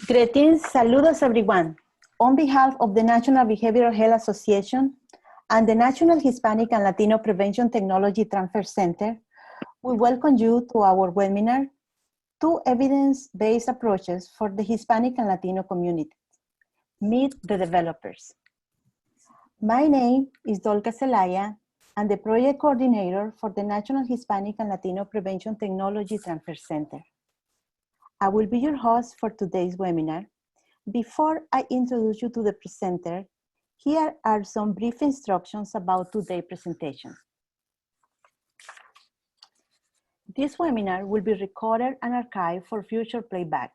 Greetings, saludos everyone. On behalf of the National Behavioral Health Association and the National Hispanic and Latino Prevention Technology Transfer Center, we welcome you to our webinar, Two Evidence-Based Approaches for the Hispanic and Latino Communities. Meet the developers. My name is Dolca Zelaya. I'm the project coordinator for the National Hispanic and Latino Prevention Technology Transfer Center. I will be your host for today's webinar. Before I introduce you to the presenter, here are some brief instructions about today's presentation. This webinar will be recorded and archived for future playback.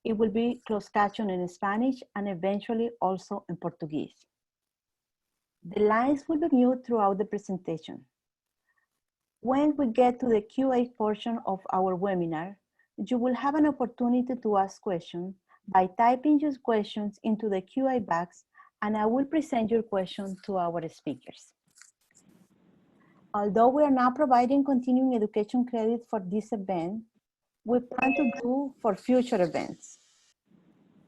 It will be closed captioned in Spanish and eventually also in Portuguese. The lines will be muted throughout the presentation. When we get to the Q&A portion of our webinar, you will have an opportunity to ask questions by typing your questions into the Q&A box, and I will present your question to our speakers. Although we are now providing continuing education credit for this event, we plan to do for future events.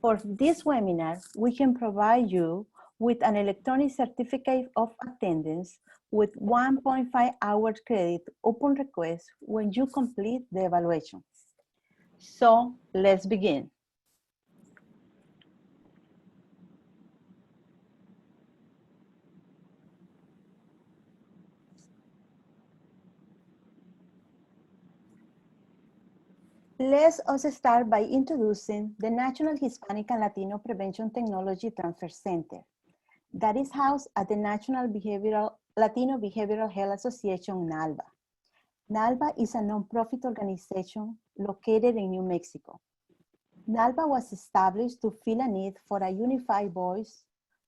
For this webinar, we can provide you with an electronic certificate of attendance with 1.5 hours credit upon request when you complete the evaluation. So let's begin. Let us start by introducing the National Hispanic and Latino Prevention Technology Transfer Center that is housed at the National Latino Behavioral Health Association, NALBA. NALBA is a nonprofit organization located in New Mexico. NALBA was established to fill a need for a unified voice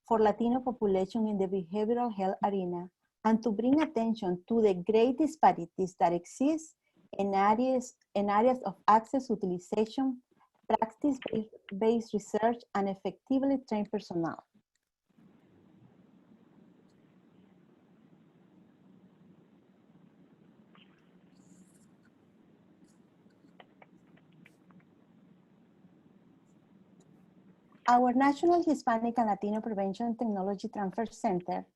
for Latino population in the behavioral health arena and to bring attention to the great disparities that exist in areas of access, utilization, practice-based research, and effectively trained personnel. Our National Hispanic and Latino Prevention Technology Transfer Center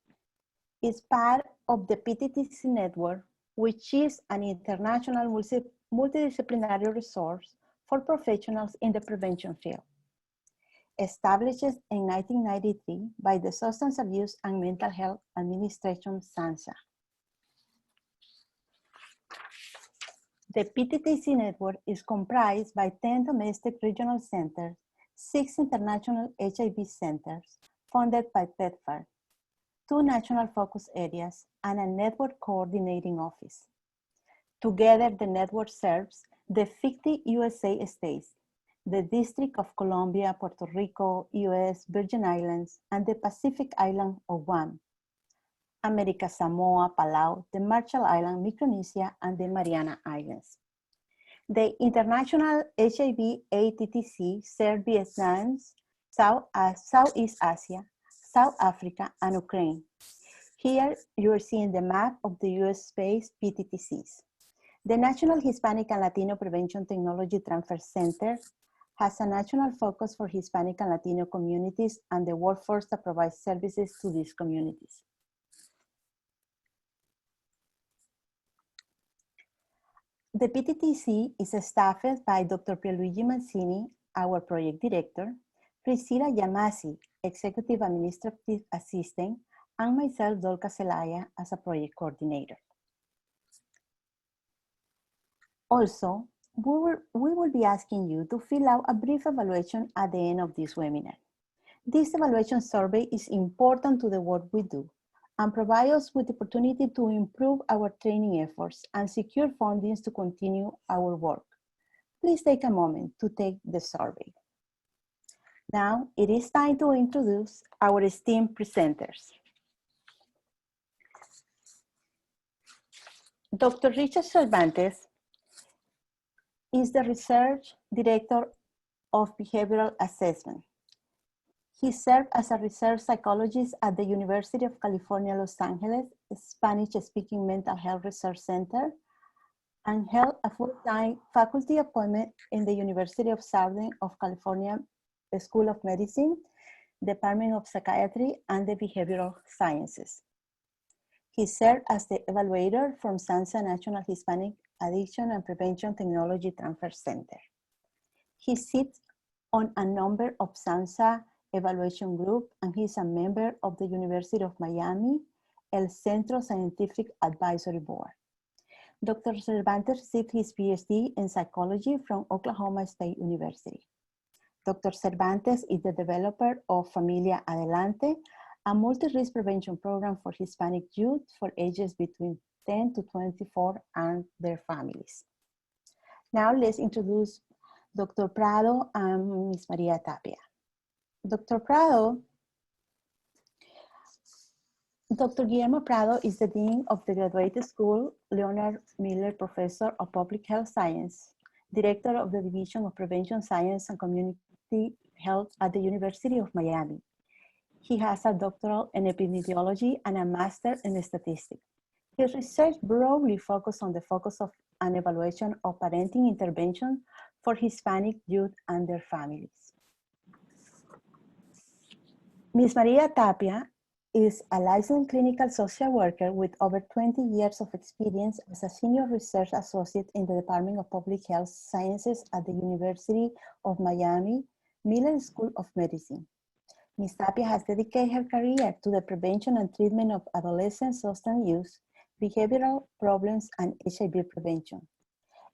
is part of the PPTC Network, which is an international multidisciplinary resource for professionals in the prevention field. Established in 1993 by the Substance Abuse and Mental Health Administration, SAMHSA. The PPTC network is comprised by 10 domestic regional centers, 6 international HIV centers funded by PEPFAR, 2 national focus areas, and a network coordinating office. Together, the network serves the 50 USA states, the District of Columbia, Puerto Rico, US, Virgin Islands, and the Pacific Island of Guam, America, Samoa, Palau, the Marshall Islands, Micronesia, and the Mariana Islands. The International HIV-ATTC serves Vietnam, Southeast Asia, South Africa, and Ukraine. Here you are seeing the map of the US-based PTTCs. The National Hispanic and Latino Prevention Technology Transfer Center has a national focus for Hispanic and Latino communities and the workforce that provides services to these communities. The PTTC is staffed by Dr. Pierluigi Mancini, our project director, Priscilla Yamasi, executive administrative assistant, and myself, Dolca Zelaya, as a project coordinator. Also, we will be asking you to fill out a brief evaluation at the end of this webinar. This evaluation survey is important to the work we do and provide us with the opportunity to improve our training efforts and secure fundings to continue our work. Please take a moment to take the survey. Now, it is time to introduce our esteemed presenters. Dr. Richard Cervantes is the Research Director of Behavioral Assessment. He served as a research psychologist at the University of California, Los Angeles, Spanish-speaking mental health research center, and held a full-time faculty appointment in the University of Southern California School of Medicine, Department of Psychiatry, and the Behavioral Sciences. He served as the evaluator from SANSA National Hispanic Addiction and Prevention Technology Transfer Center. He sits on a number of SANSA evaluation group, and he's a member of the University of Miami, El Centro Scientific Advisory Board. Dr. Cervantes received his PhD in psychology from Oklahoma State University. Dr. Cervantes is the developer of Familia Adelante, a multi-risk prevention program for Hispanic youth for ages between 10 to 24 and their families. Now let's introduce Dr. Prado and Ms. Maria Tapia. Dr. Guillermo Prado is the Dean of the Graduate School, Leonard Miller Professor of Public Health Science, Director of the Division of Prevention Science and Community Health at the University of Miami. He has a doctoral in epidemiology and a master in statistics. His research broadly focuses on the focus of an evaluation of parenting intervention for Hispanic youth and their families. Ms. Maria Tapia is a licensed clinical social worker with over 20 years of experience as a senior research associate in the Department of Public Health Sciences at the University of Miami, Miller School of Medicine. Ms. Tapia has dedicated her career to the prevention and treatment of adolescent substance use, behavioral problems, and HIV prevention.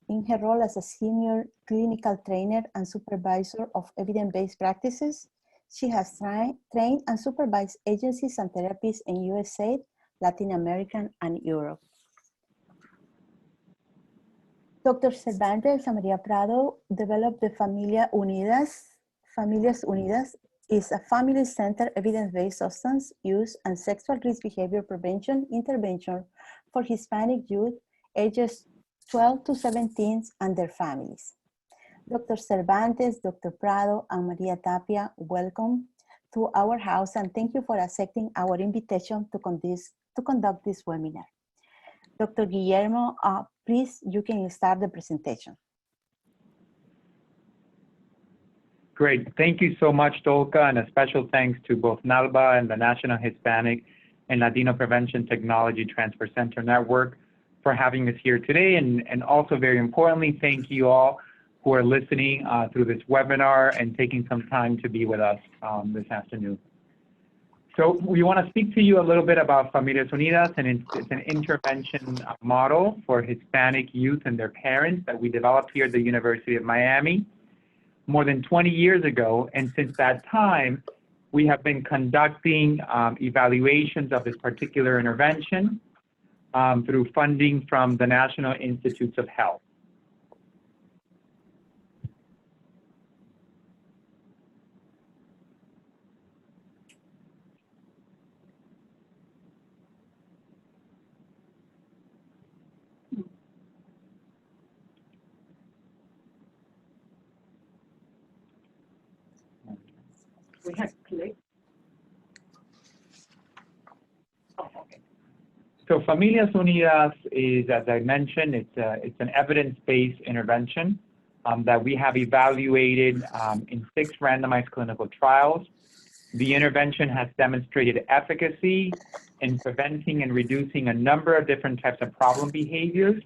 In her role as a senior clinical trainer and supervisor of evidence-based practices, she has trained and supervised agencies and therapies in USA, Latin America, and Europe. Dr. Cervantes and Maria Prado developed the Familias Unidas is a family-centered evidence-based substance use and sexual risk behavior prevention intervention for Hispanic youth ages 12 to 17 and their families. Dr. Cervantes, Dr. Prado, and Maria Tapia, welcome to our house, and thank you for accepting our invitation to conduct this webinar. Dr. Guillermo, please, you can start the presentation. Great. Thank you so much, Dolka, and a special thanks to both NALBA and the National Hispanic and Latino Prevention Technology Transfer Center Network for having us here today. And also, very importantly, thank you all who are listening through this webinar and taking some time to be with us this afternoon. So we want to speak to you a little bit about Familias Unidas, and it's an intervention model for Hispanic youth and their parents that we developed here at the University of Miami more than 20 years ago. And since that time, we have been conducting evaluations of this particular intervention through funding from the National Institutes of Health. We have clicked. Oh, okay. So Familias Unidas is, as I mentioned, it's an evidence-based intervention that we have evaluated in 6 randomized clinical trials. The intervention has demonstrated efficacy in preventing and reducing a number of different types of problem behaviors,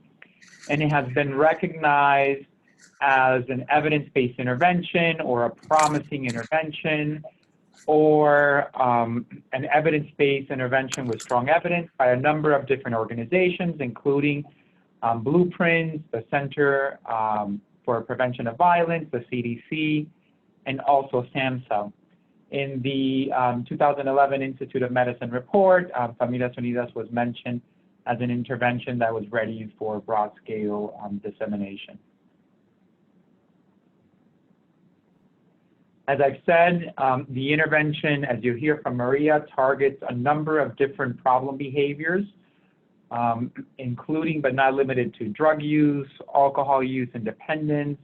and it has been recognized as an evidence-based intervention or a promising intervention or an evidence-based intervention with strong evidence by a number of different organizations, including Blueprints, the Center for Prevention of Violence, the CDC, and also SAMHSA. In the 2011 Institute of Medicine report, Familias Unidas was mentioned as an intervention that was ready for broad-scale dissemination. As I've said, the intervention, as you hear from Maria, targets a number of different problem behaviors, including but not limited to drug use, alcohol use and dependence,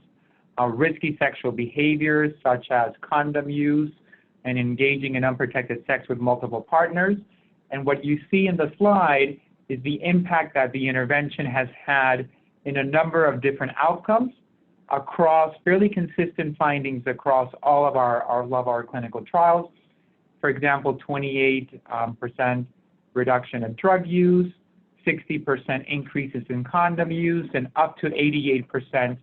risky sexual behaviors such as condom use and engaging in unprotected sex with multiple partners. And what you see in the slide is the impact that the intervention has had in a number of different outcomes across fairly consistent findings across all of our clinical trials. For example, 28% reduction in drug use, 60% increases in condom use, and up to 88%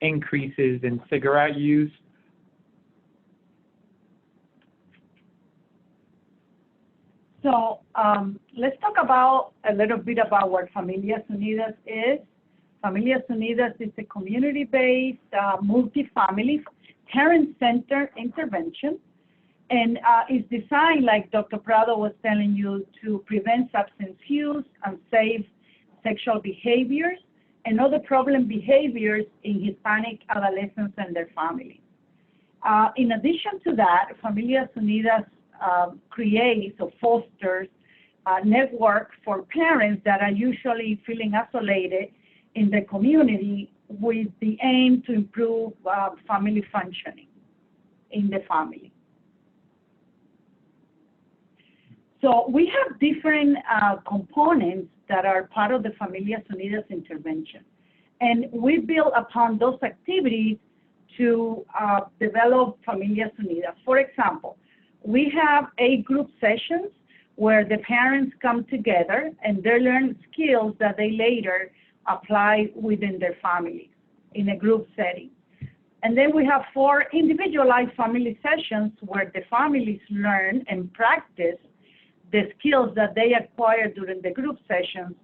increases in cigarette use. So let's talk a little bit about what Familias Unidas is. Familias Unidas is a community-based, multi-family, parent-centered intervention, and is designed, like Dr. Prado was telling you, to prevent substance use, unsafe sexual behaviors, and other problem behaviors in Hispanic adolescents and their families. In addition to that, Familias Unidas creates or fosters a network for parents that are usually feeling isolated in the community with the aim to improve family functioning in the family. So we have different components that are part of the Familias Unidas intervention. And we build upon those activities to develop Familias Unidas. For example, we have 8 group sessions where the parents come together and they learn skills that they later apply within their families in a group setting. And then we have 4 individualized family sessions where the families learn and practice the skills that they acquire during the group sessions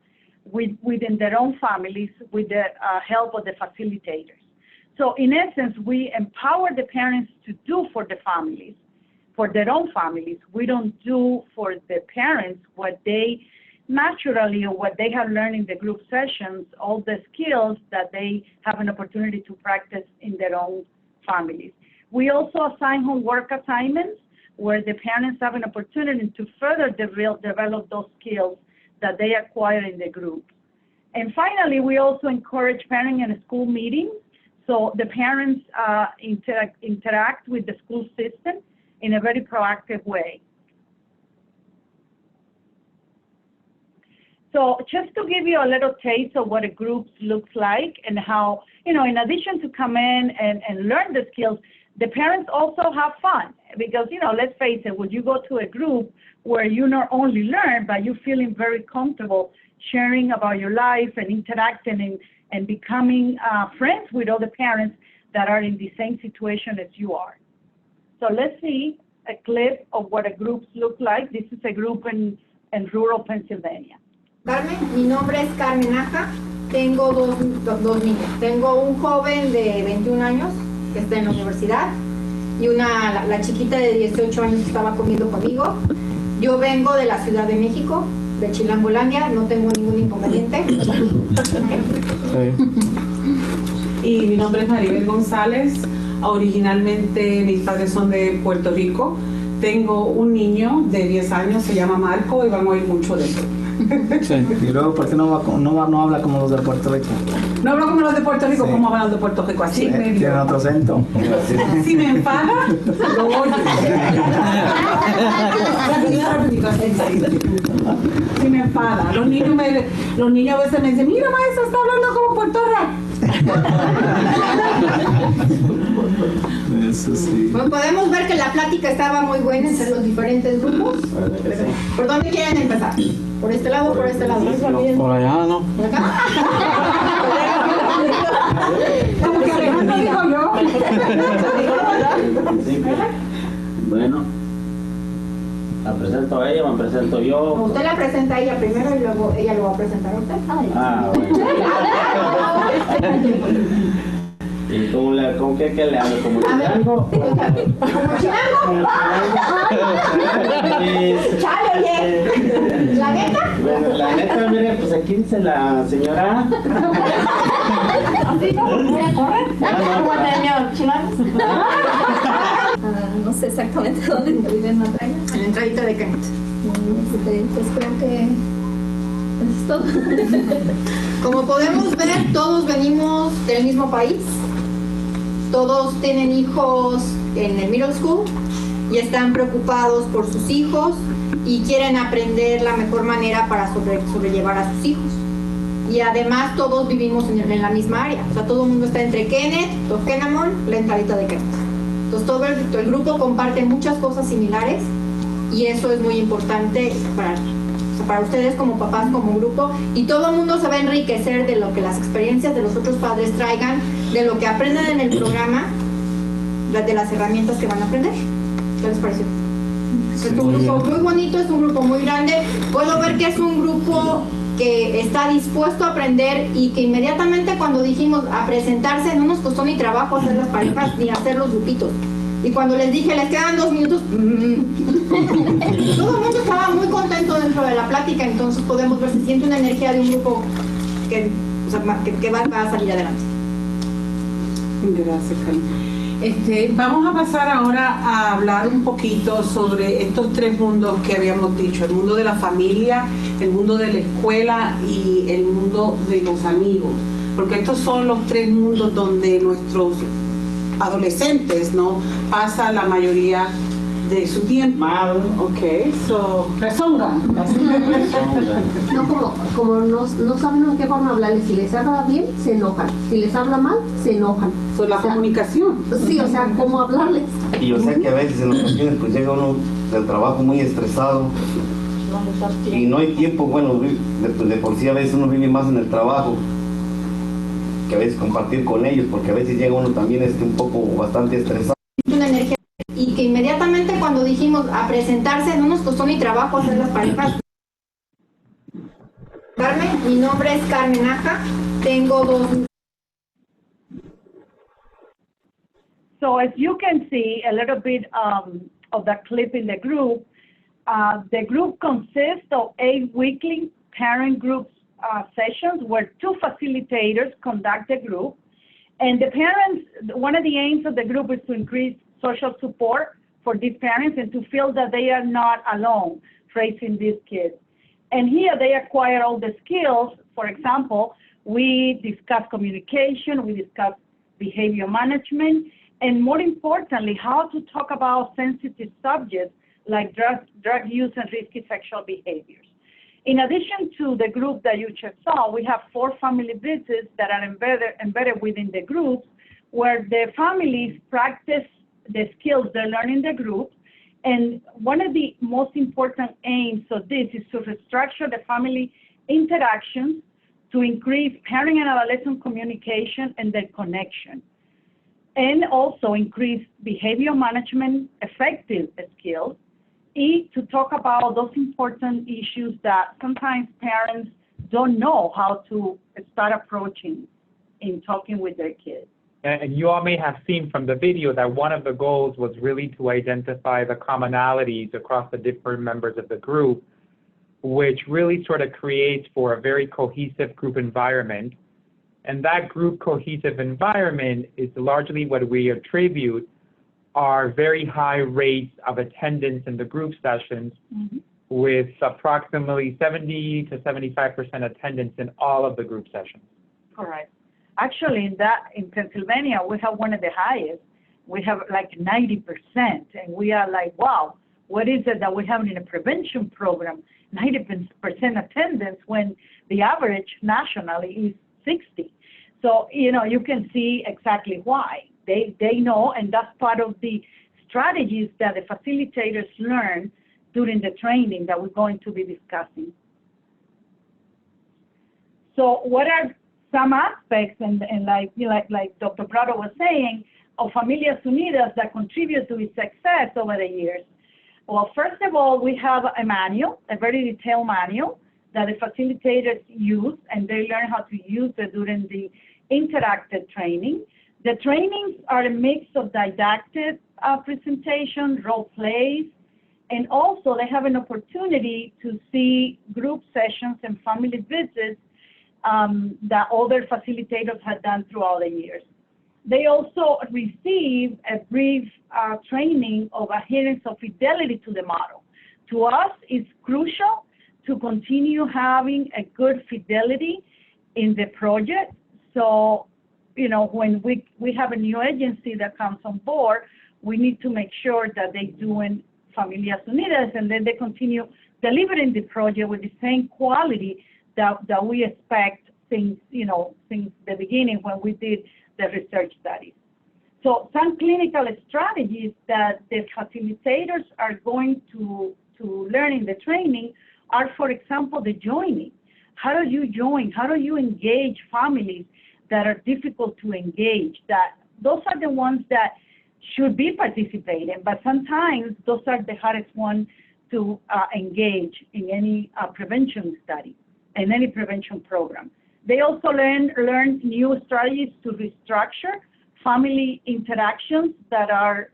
within their own families with the help of the facilitators. So in essence, we empower the parents to do for the families, for their own families. We don't do for the parents what they naturally or what they have learned in the group sessions, all the skills that they have an opportunity to practice in their own families. We also assign homework assignments where the parents have an opportunity to further develop those skills that they acquire in the group. And finally, we also encourage parenting and school meetings. So the parents interact with the school system in a very proactive way. So just to give you a little taste of what a group looks like and how, in addition to come in and learn the skills, the parents also have fun because, let's face it, when you go to a group where you not only learn, but you're feeling very comfortable sharing about your life and interacting and becoming friends with other parents that are in the same situation as you are. So let's see a clip of what a group looks like. This is a group in rural Pennsylvania. Carmen, mi nombre es Carmen Aja, tengo dos niños. Tengo un joven de 21 años que está en la universidad y la chiquita de 18 años que estaba comiendo conmigo. Yo vengo de la Ciudad de México, de Chilangolandia, no tengo ningún inconveniente. Y mi nombre es Maribel González, originalmente mis padres son de Puerto Rico. Tengo un niño de 10 años, se llama Marco y vamos a oír mucho de eso. Sí. Y luego, ¿por qué no habla como los de Puerto Rico? No hablo como los de Puerto Rico, ¿cómo hablan los de Puerto Rico? Así Sí, medio. tienen otro acento. Si me enfada, lo oyo. Si me enfada. Los niños a veces me dicen, mira maestra, está hablando como Puerto Rico. Eso sí. Pues podemos ver que la plática estaba muy buena entre los diferentes grupos. ¿Por dónde quieren empezar? ¿Por este lado o por este lado? Por allá, ¿no? ¿Por acá? Como que Alejandro dijo yo. Bueno, la presento a ella, me presento yo. Usted la presenta a ella primero y luego ella lo va a presentar a usted. Ah, bueno. ¿Y con qué le hablo? ¿Como chilango? ¿Como chilango? Chale, oye. ¿La neta? Bueno, la neta, mire, pues aquí dice la señora. ¿Voy a correr? ¿Cómo te chilangos? No sé exactamente dónde vive en la playa. En la entradita de Kent. Pues creo que es todo. Como podemos ver, todos venimos del mismo país. Todos tienen hijos en el middle school y están preocupados por sus hijos y quieren aprender la mejor manera para sobrellevar a sus hijos. y además todos vivimos en la misma área. O sea, todo el mundo está entre Kenneth, Toquenamon, la entradita de Kenneth. Entonces todo el grupo comparte muchas cosas similares y eso es muy importante para ustedes como papás, como grupo, y todo el mundo se va a enriquecer de lo que las experiencias de los otros padres traigan, de lo que aprenden en el programa, de las herramientas que van a aprender. ¿Qué les pareció? Es un grupo muy bonito, es un grupo muy grande. Puedo ver que es un grupo que está dispuesto a aprender y que inmediatamente cuando dijimos a presentarse no nos costó ni trabajo hacer las parejas ni hacer los grupitos. Y cuando les dije, les quedan 2 minutos, todo el mundo estaba muy contento dentro de la plática, entonces podemos ver, se siente una energía de un grupo que va a salir adelante. Gracias, Cali. Vamos a pasar ahora a hablar un poquito sobre estos 3 mundos que habíamos dicho: el mundo de la familia, el mundo de la escuela y el mundo de los amigos, porque estos son los 3 mundos donde nuestros adolescentes, ¿no?, pasa la mayoría de su tiempo. Ok, rezonga. No, como no saben de qué forma hablarles. Si les habla bien, se enojan. Si les habla mal, se enojan. La comunicación. Sí, o sea, cómo hablarles. Y yo sé que a veces en ocasiones pues llega uno del trabajo muy estresado y no hay tiempo, bueno, de por sí a veces uno vive más en el trabajo que a veces compartir con ellos, porque a veces llega uno también un poco bastante estresado. Una energía y que inmediatamente cuando dijimos a presentarse no nos costó ni trabajo hacer las parejas. Carmen, mi nombre es Carmen Aja, tengo 2. So as you can see a little bit of the clip in the group consists of 8 weekly parent groups sessions where 2 facilitators conduct the group. And the parents, one of the aims of the group is to increase social support for these parents and to feel that they are not alone raising these kids. And here they acquire all the skills. For example, we discuss communication, we discuss behavior management, and more importantly, how to talk about sensitive subjects like drug use and risky sexual behaviors. In addition to the group that you just saw, we have 4 family visits that are embedded within the groups, where the families practice the skills they learn in the group. And one of the most important aims of this is to restructure the family interactions to increase parent and adolescent communication and their connection, and also increase behavior management effective skills, to talk about those important issues that sometimes parents don't know how to start approaching in talking with their kids. And you all may have seen from the video that one of the goals was really to identify the commonalities across the different members of the group, which really sort of creates for a very cohesive group environment. And that group cohesive environment is largely what we attribute our very high rates of attendance in the group sessions, with approximately 70 to 75% attendance in all of the group sessions. Correct. Actually, in Pennsylvania, we have one of the highest. We have like 90%, and we are like, wow, what is it that we have in a prevention program? 90% attendance when the average nationally is 60. So, you can see exactly why. They know, and that's part of the strategies that the facilitators learn during the training that we're going to be discussing. So what are some aspects, and like Dr. Prado was saying, of Familias Unidas that contribute to its success over the years? Well, first of all, we have a manual, a very detailed manual that the facilitators use, and they learn how to use it during the interactive training. The trainings are a mix of didactic presentation, role plays, and also they have an opportunity to see group sessions and family visits that other facilitators have done throughout the years. They also receive a brief training of adherence of fidelity to the model. To us, it's crucial to continue having a good fidelity in the project. So, when we have a new agency that comes on board, we need to make sure that they're doing Familias Unidas, and then they continue delivering the project with the same quality that we expect since the beginning when we did the research studies. So some clinical strategies that the facilitators are going to learn in the training are, for example, the joining. How do you join? How do you engage families that are difficult to engage? Those are the ones that should be participating, but sometimes those are the hardest ones to engage in any prevention study, in any prevention program. They also learn new strategies to restructure family interactions that are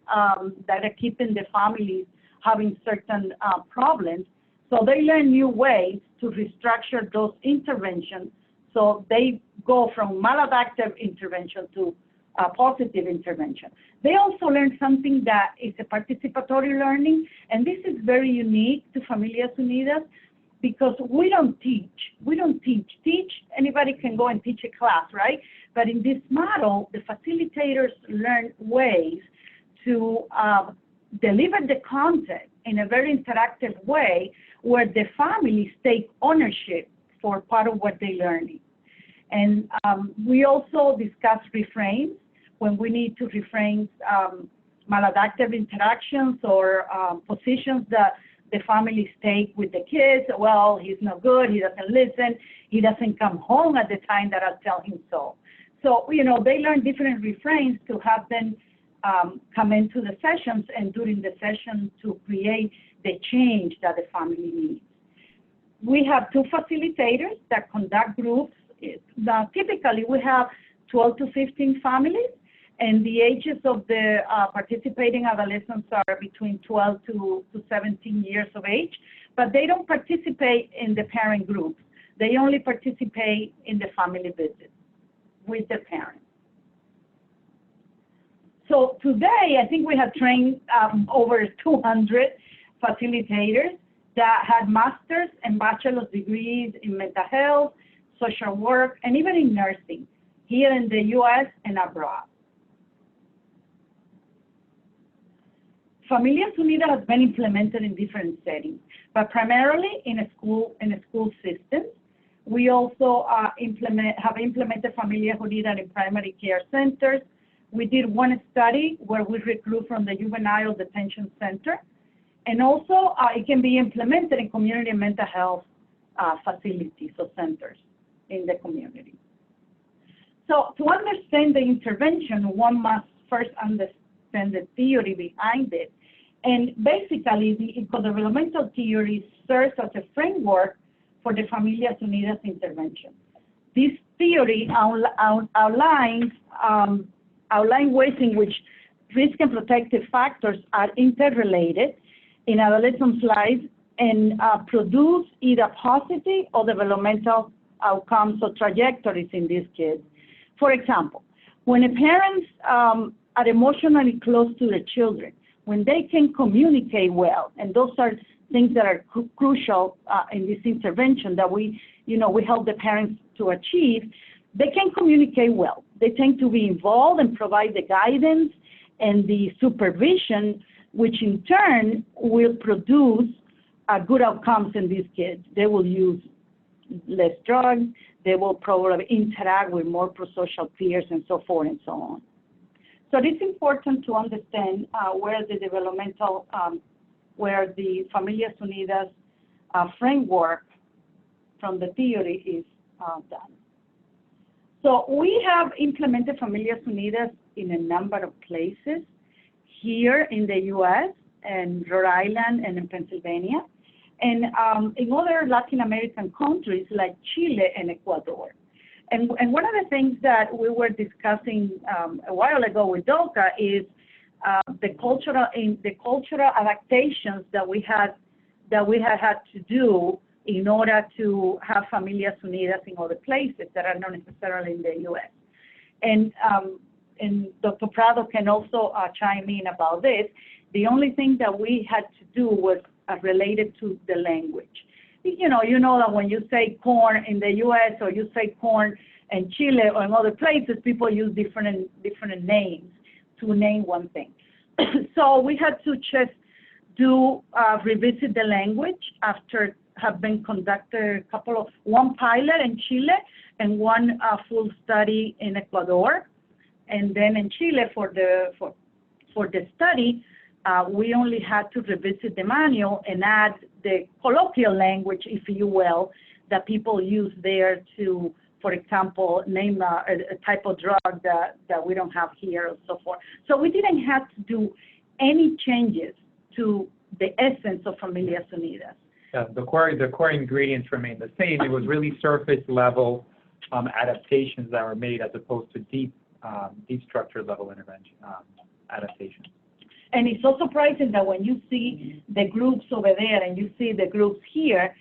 keeping the families having certain problems. So they learn new ways to restructure those interventions so they go from maladaptive intervention to positive intervention. They also learn something that is a participatory learning, and this is very unique to Familias Unidas because we don't teach. Teach, anybody can go and teach a class, right? But in this model, the facilitators learn ways to deliver the content in a very interactive way where the families take ownership for part of what they're learning. And we also discuss refrains when we need to refrain maladaptive interactions or positions that the families take with the kids. Well, he's no good, he doesn't listen, he doesn't come home at the time that I'll tell him so. So, they learn different refrains to have them come into the sessions and during the session to create the change that the family needs. We have 2 facilitators that conduct groups. Now, typically, we have 12 to 15 families, and the ages of the participating adolescents are between 12 to 17 years of age, but they don't participate in the parent groups. They only participate in the family visits with the parents. So today, I think we have trained over 200 facilitators that had master's and bachelor's degrees in mental health, social work, and even in nursing here in the U.S. and abroad. Familias Unidas has been implemented in different settings, but primarily in a school system. We also have implemented Familias Unidas in primary care centers. We did one study where we recruit from the juvenile detention center, and also it can be implemented in community mental health facilities or centers in the community. So to understand the intervention, one must first understand the theory behind it. And basically, the eco-developmental theory serves as a framework for the Familias Unidas intervention. This theory outlines ways in which risk and protective factors are interrelated in adolescents' lives and produce either positive or developmental outcomes or trajectories in these kids. For example, when the parents are emotionally close to their children, when they can communicate well, and those are things that are crucial in this intervention that we help the parents to achieve, they can communicate well. They tend to be involved and provide the guidance and the supervision, which in turn will produce good outcomes in these kids. They will use less drugs, they will probably interact with more prosocial peers and so forth and so on. So it's important to understand where the developmental, where the Familias Unidas framework from the theory is done. So we have implemented Familias Unidas in a number of places here in the U.S. and Rhode Island and in Pennsylvania, and in other Latin American countries like Chile and Ecuador. And one of the things that we were discussing a while ago with DOCA is the cultural adaptations that we had to do in order to have Familias Unidas in other places that are not necessarily in the U.S. And Dr. Prado can also chime in about this. The only thing that we had to do was related to the language. You know that when you say corn in the U.S. or you say corn in Chile or in other places, people use different names to name one thing. So we had to just revisit the language after have been conducted one pilot in Chile and one full study in Ecuador. And then in Chile for the study, we only had to revisit the manual and add the colloquial language, if you will, that people use there to, for example, name a type of drug that we don't have here and so forth. So we didn't have to do any changes to the essence of Familias Unidas. Yeah, the core ingredients remain the same. It was really surface level adaptations that were made as opposed to deep structure level intervention adaptations. And it's so surprising that when you see the groups over there and you see the groups here,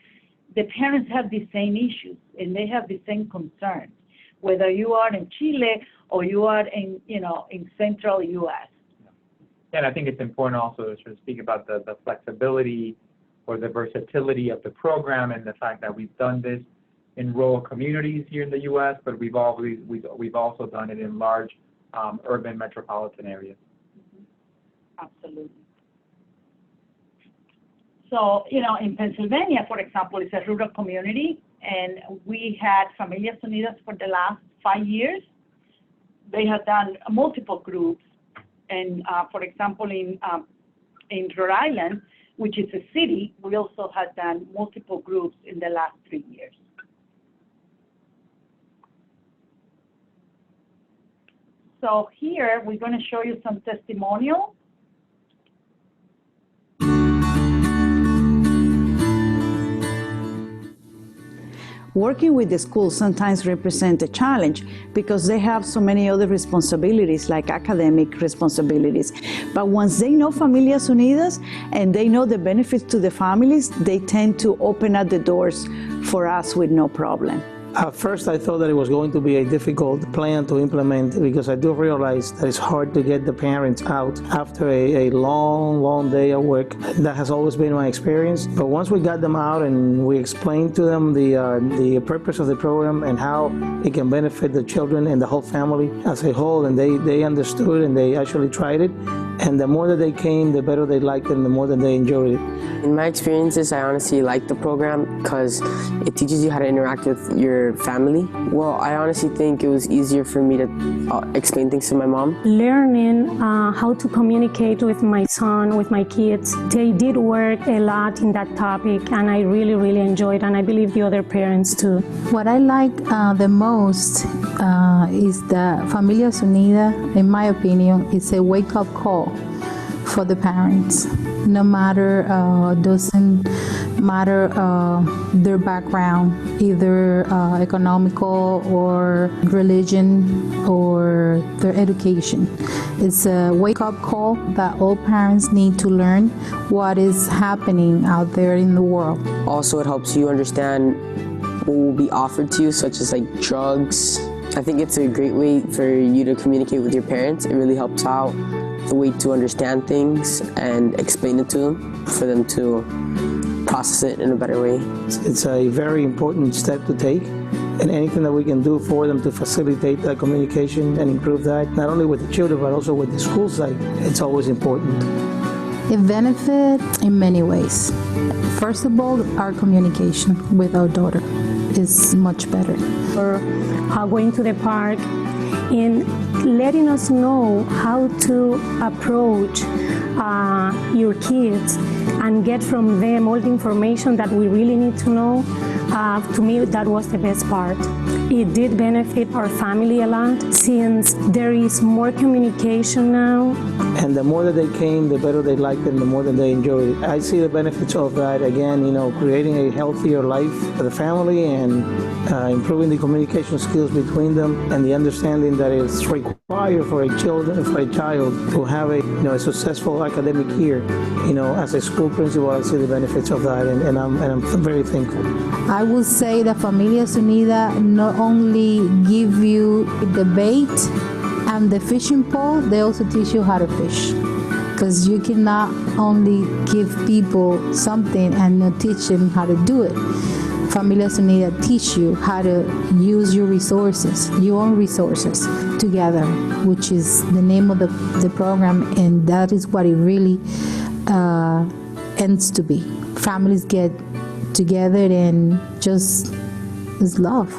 the parents have the same issues and they have the same concerns, whether you are in Chile or you are in central U.S. And I think it's important also to sort of speak about the flexibility or the versatility of the program and the fact that we've done this in rural communities here in the U.S., but we've also done it in large urban metropolitan areas. Absolutely. So, in Pennsylvania, for example, it's a rural community, and we had Familias Unidas for the last 5 years. They have done multiple groups, and for example, in Rhode Island, which is a city, we also have done multiple groups in the last 3 years. So here, we're going to show you some testimonial. Working with the schools sometimes represents a challenge because they have so many other responsibilities, like academic responsibilities. But once they know Familias Unidas and they know the benefits to the families, they tend to open up the doors for us with no problem. At first, I thought that it was going to be a difficult plan to implement because I do realize that it's hard to get the parents out after a long day of work. That has always been my experience. But once we got them out and we explained to them the purpose of the program and how it can benefit the children and the whole family as a whole, and they understood and they actually tried it. And the more that they came, the better they liked it and the more that they enjoyed it. In my experiences, I honestly like the program because it teaches you how to interact with your family. Well, I honestly think it was easier for me to explain things to my mom. Learning how to communicate with my son, with my kids, they did work a lot in that topic, and I really enjoyed, and I believe the other parents too. What I like the most is that Familias Unidas, in my opinion, is a wake-up call for the parents. No matter, doesn't matter their background, either economical or religion or their education. It's a wake-up call that all parents need to learn what is happening out there in the world. Also, it helps you understand what will be offered to you, such as like drugs. I think it's a great way for you to communicate with your parents. It really helps out the way to understand things and explain it to them, for them to process it in a better way. It's a very important step to take, and anything that we can do for them to facilitate that communication and improve that, not only with the children but also with the school side, it's always important. It benefits in many ways. First of all, our communication with our daughter is much better. Or going to the park and letting us know how to approach your kids and get from them all the information that we really need to know. To me, that was the best part. It did benefit our family a lot since there is more communication now. And the more that they came, the better they liked it and the more that they enjoyed it. I see the benefits of that, again, creating a healthier life for the family and improving the communication skills between them and the understanding that it's required for a child to have a successful academic year. As a school principal, I see the benefits of that, and I'm very thankful. I will say that Familias Unidas not only give you the bait and the fishing pole, they also teach you how to fish. Because you cannot only give people something and not teach them how to do it. Familias Unidas teach you how to use your resources, your own resources together, which is the name of the program, and that is what it really ends to be. Families get together and just is love.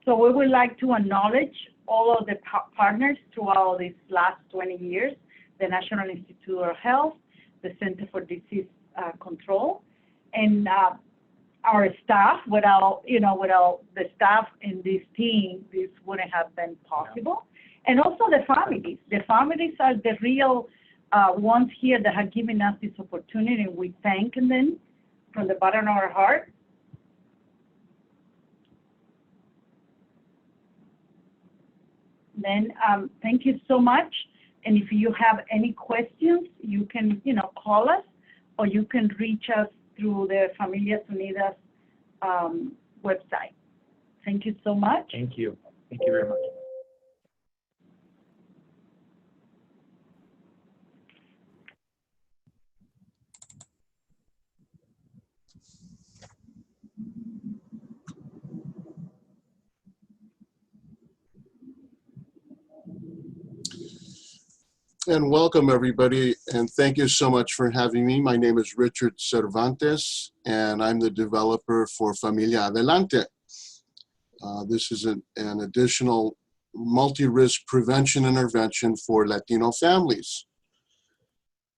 So we would like to acknowledge all of the partners throughout these last 20 years, the National Institute of Health, the Center for Disease Control, and our staff. Without the staff in this team, this wouldn't have been possible. And also the families. The families are the real ones here that have given us this opportunity, and we thank them from the bottom of our heart. Then thank you so much. And if you have any questions, you can call us, or you can reach us through the Familias Unidas website. Thank you so much. Thank you. Thank you very much. And welcome everybody, and thank you so much for having me. My name is Richard Cervantes, and I'm the developer for Familia Adelante. This is an additional multi-risk prevention intervention for Latino families.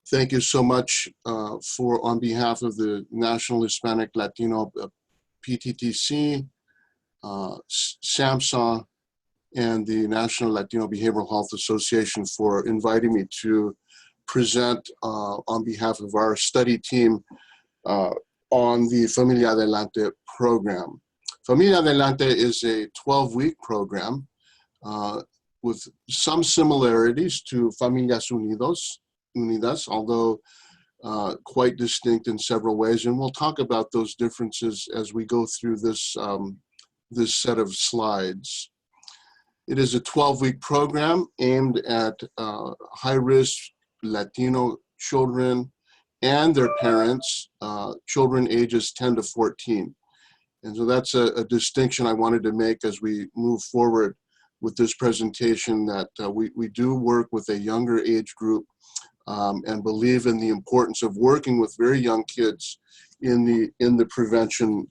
Thank you so much on behalf of the National Hispanic Latino PTTC, SAMHSA, and the National Latino Behavioral Health Association for inviting me to present on behalf of our study team on the Familia Adelante program. Familia Adelante is a 12-week program with some similarities to Familias Unidas, although quite distinct in several ways. And we'll talk about those differences as we go through this, this set of slides. It is a 12-week program aimed at high-risk Latino children and their parents, children ages 10 to 14. And so that's a distinction I wanted to make as we move forward with this presentation, that we do work with a younger age group and believe in the importance of working with very young kids in the prevention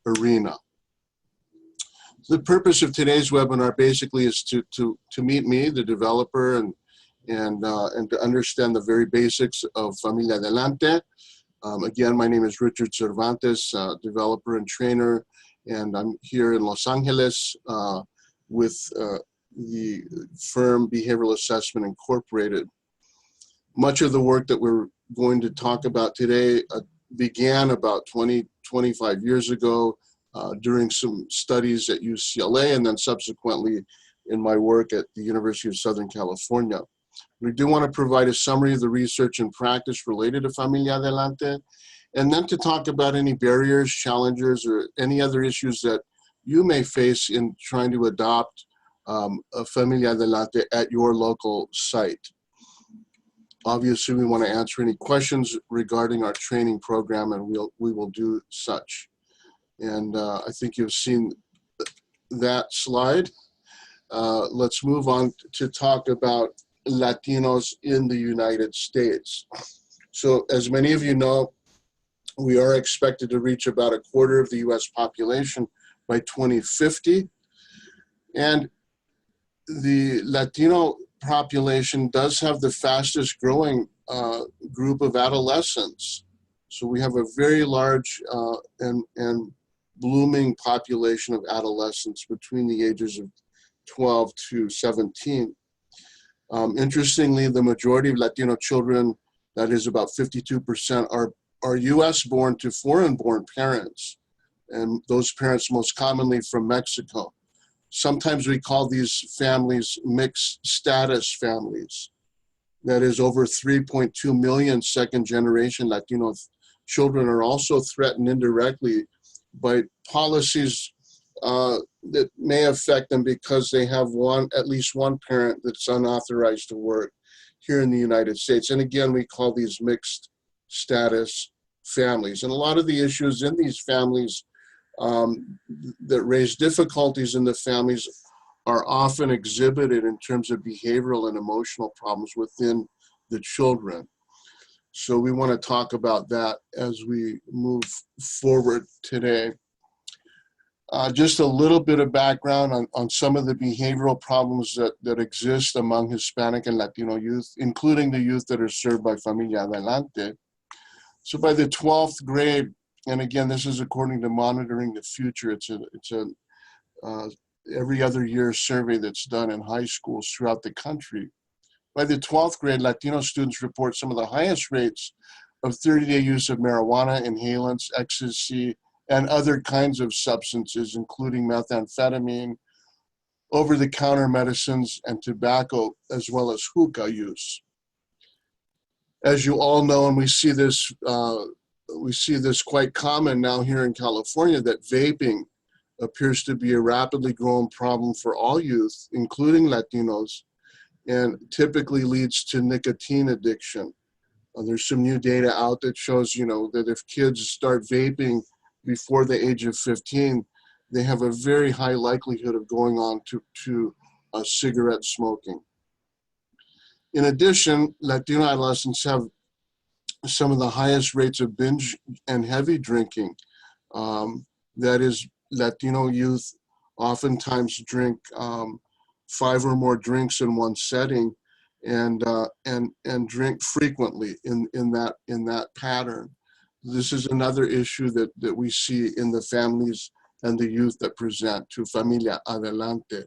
arena. The purpose of today's webinar basically is to meet me, the developer, and to understand the very basics of Familia Delante. Again, my name is Richard Cervantes, developer and trainer, and I'm here in Los Angeles with the firm Behavioral Assessment Incorporated. Much of the work that we're going to talk about today began about 25 years ago during some studies at UCLA, and then subsequently in my work at the University of Southern California. We do want to provide a summary of the research and practice related to Familia Adelante, and then to talk about any barriers, challenges, or any other issues that you may face in trying to adopt a Familia Adelante at your local site. Obviously, we want to answer any questions regarding our training program, and we will do such. And I think you've seen that slide. Let's move on to talk about Latinos in the United States. So as many of you know, we are expected to reach about a quarter of the US population by 2050. And the Latino population does have the fastest growing group of adolescents. So we have a very large and blooming population of adolescents between the ages of 12 to 17. Interestingly, the majority of Latino children, that is about 52%, are US born to foreign born parents, and those parents most commonly from Mexico. Sometimes we call these families mixed status families. That is, over 3.2 million second generation Latino children are also threatened indirectly by policies that may affect them because they have at least one parent that's unauthorized to work here in the United States. And again, we call these mixed status families. And a lot of the issues in these families that raise difficulties in the families are often exhibited in terms of behavioral and emotional problems within the children. So we want to talk about that as we move forward today. Just a little bit of background on some of the behavioral problems that exist among Hispanic and Latino youth, including the youth that are served by Familia Adelante. So by the 12th grade, and again, this is according to Monitoring the Future, it's a every other year survey that's done in high schools throughout the country. By the 12th grade, Latino students report some of the highest rates of 30-day use of marijuana, inhalants, ecstasy, and other kinds of substances, including methamphetamine, over-the-counter medicines, and tobacco, as well as hookah use. As you all know, and we see this quite common now here in California, that vaping appears to be a rapidly growing problem for all youth, including Latinos, and typically leads to nicotine addiction. There's some new data out that shows, that if kids start vaping before the age of 15, they have a very high likelihood of going on to cigarette smoking. In addition, Latino adolescents have some of the highest rates of binge and heavy drinking. That is, Latino youth oftentimes drink 5 or more drinks in one setting, and drink frequently in that pattern. This is another issue that we see in the families and the youth that present to Familia Adelante.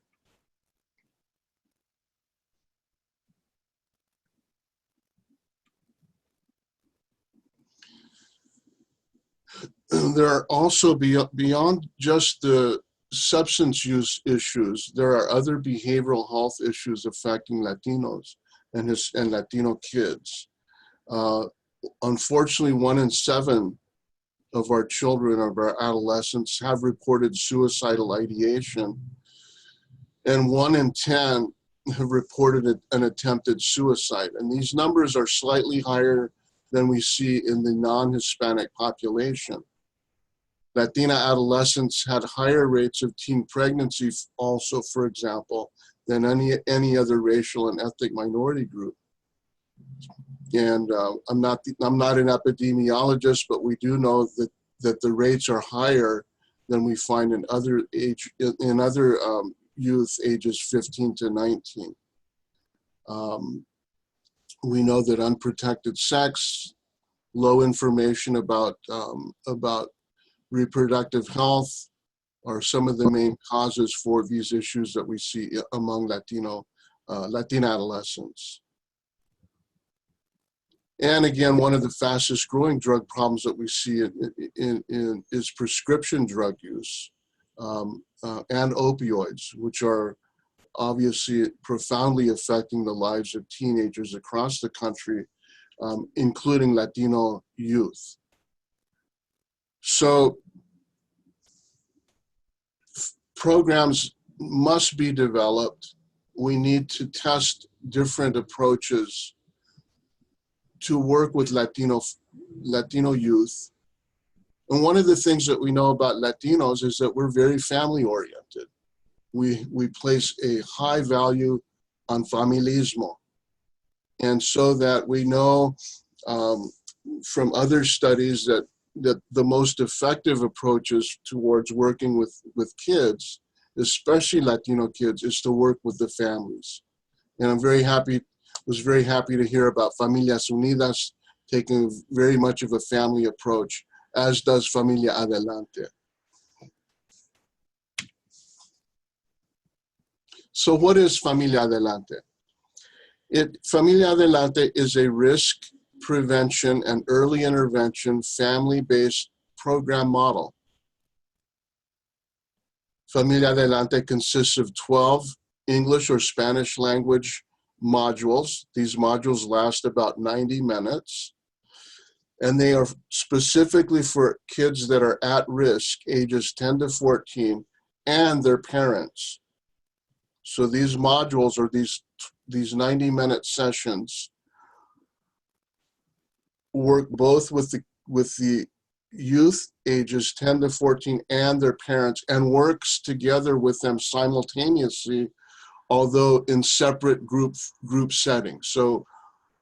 There are also, beyond just the substance use issues, there are other behavioral health issues affecting Latinos and Latino kids. Unfortunately, 1 in 7 of our children, of our adolescents, have reported suicidal ideation, and 1 in 10 have reported an attempted suicide. And these numbers are slightly higher than we see in the non-Hispanic population. Latina adolescents had higher rates of teen pregnancy also, for example, than any other racial and ethnic minority group. And I'm not an epidemiologist, but we do know that the rates are higher than we find in other youth ages 15 to 19. We know that unprotected sex, low information about reproductive health are some of the main causes for these issues that we see among Latina adolescents. And again, one of the fastest growing drug problems that we see is prescription drug use and opioids, which are obviously profoundly affecting the lives of teenagers across the country, including Latino youth. So programs must be developed. We need to test different approaches to work with Latino youth. And one of the things that we know about Latinos is that we're very family oriented. We place a high value on familismo. And so that we know from other studies that the most effective approaches towards working with kids, especially Latino kids, is to work with the families. And was very happy to hear about Familias Unidas taking very much of a family approach, as does Familia Adelante. So what is Familia Adelante? Familia Adelante is a risk prevention and early intervention family-based program model. Familia Adelante consists of 12 English or Spanish language modules. These modules last about 90 minutes, and they are specifically for kids that are at risk, ages 10 to 14, and their parents. So these modules, or these 90-minute sessions, work both with the youth ages 10 to 14 and their parents, and works together with them simultaneously, although in separate group settings. So,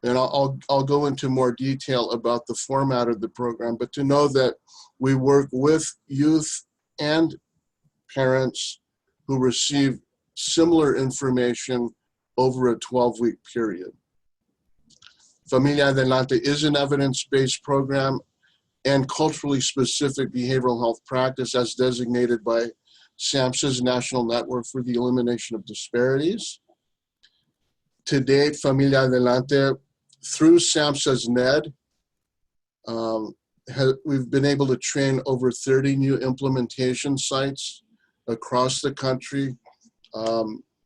and I'll go into more detail about the format of the program, but to know that we work with youth and parents who receive similar information over a 12-week period. Familia Adelante is an evidence-based program and culturally specific behavioral health practice as designated by SAMHSA's National Network for the Elimination of Disparities. To date, Familia Adelante, through SAMHSA's NED, we've been able to train over 30 new implementation sites across the country.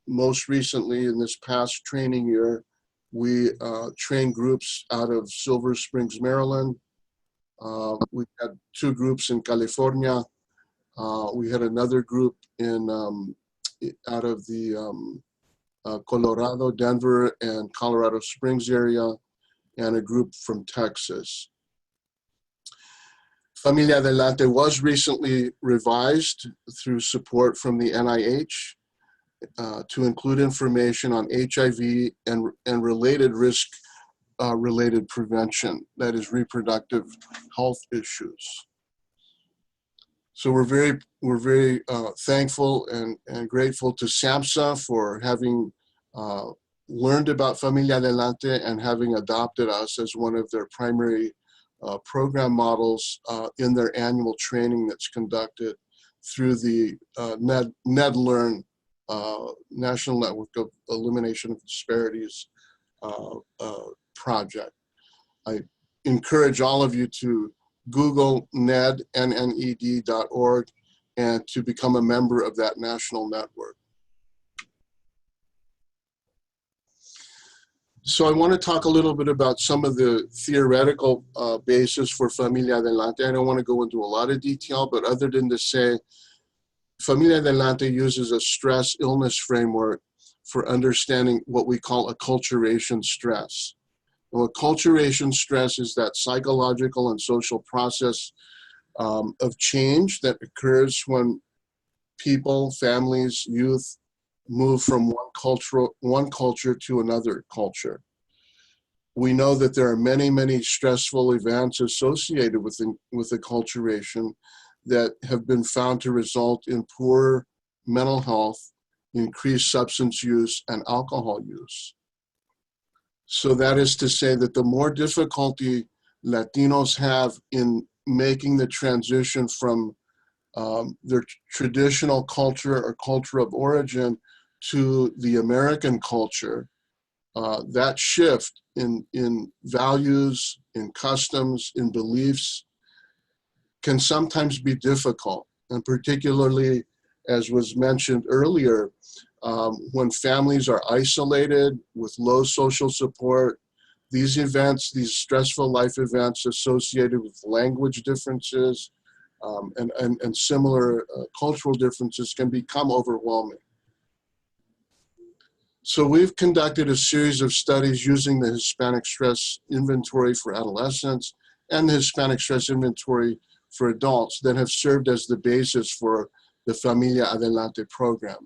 Most recently, in this past training year, we trained groups out of Silver Springs, Maryland. We had 2 groups in California. We had another group in out of the Colorado, Denver, and Colorado Springs area, and a group from Texas. Familia Adelante was recently revised through support from the NIH to include information on HIV and related risk related prevention, that is reproductive health issues. So we're very thankful and grateful to SAMHSA for having learned about Familia Adelante and having adopted us as one of their primary program models in their annual training that's conducted through the NEDLearn, National Network of Elimination of Disparities project. I encourage all of you to Google NED, nned.org, and to become a member of that national network. So I want to talk a little bit about some of the theoretical basis for Familia Adelante. I don't want to go into a lot of detail, but other than to say, Familia Adelante uses a stress illness framework for understanding what we call acculturation stress. Well, acculturation stress is that psychological and social process of change that occurs when people, families, youth move from one culture to another culture. We know that there are many, many stressful events associated with acculturation that have been found to result in poor mental health, increased substance use, and alcohol use. So that is to say that the more difficulty Latinos have in making the transition from their traditional culture or culture of origin to the American culture, that shift in values, in customs, in beliefs can sometimes be difficult. And particularly, as was mentioned earlier, when families are isolated with low social support, these events, these stressful life events associated with language differences and similar cultural differences can become overwhelming. So we've conducted a series of studies using the Hispanic Stress Inventory for adolescents and the Hispanic Stress Inventory for adults that have served as the basis for the Familia Adelante programming.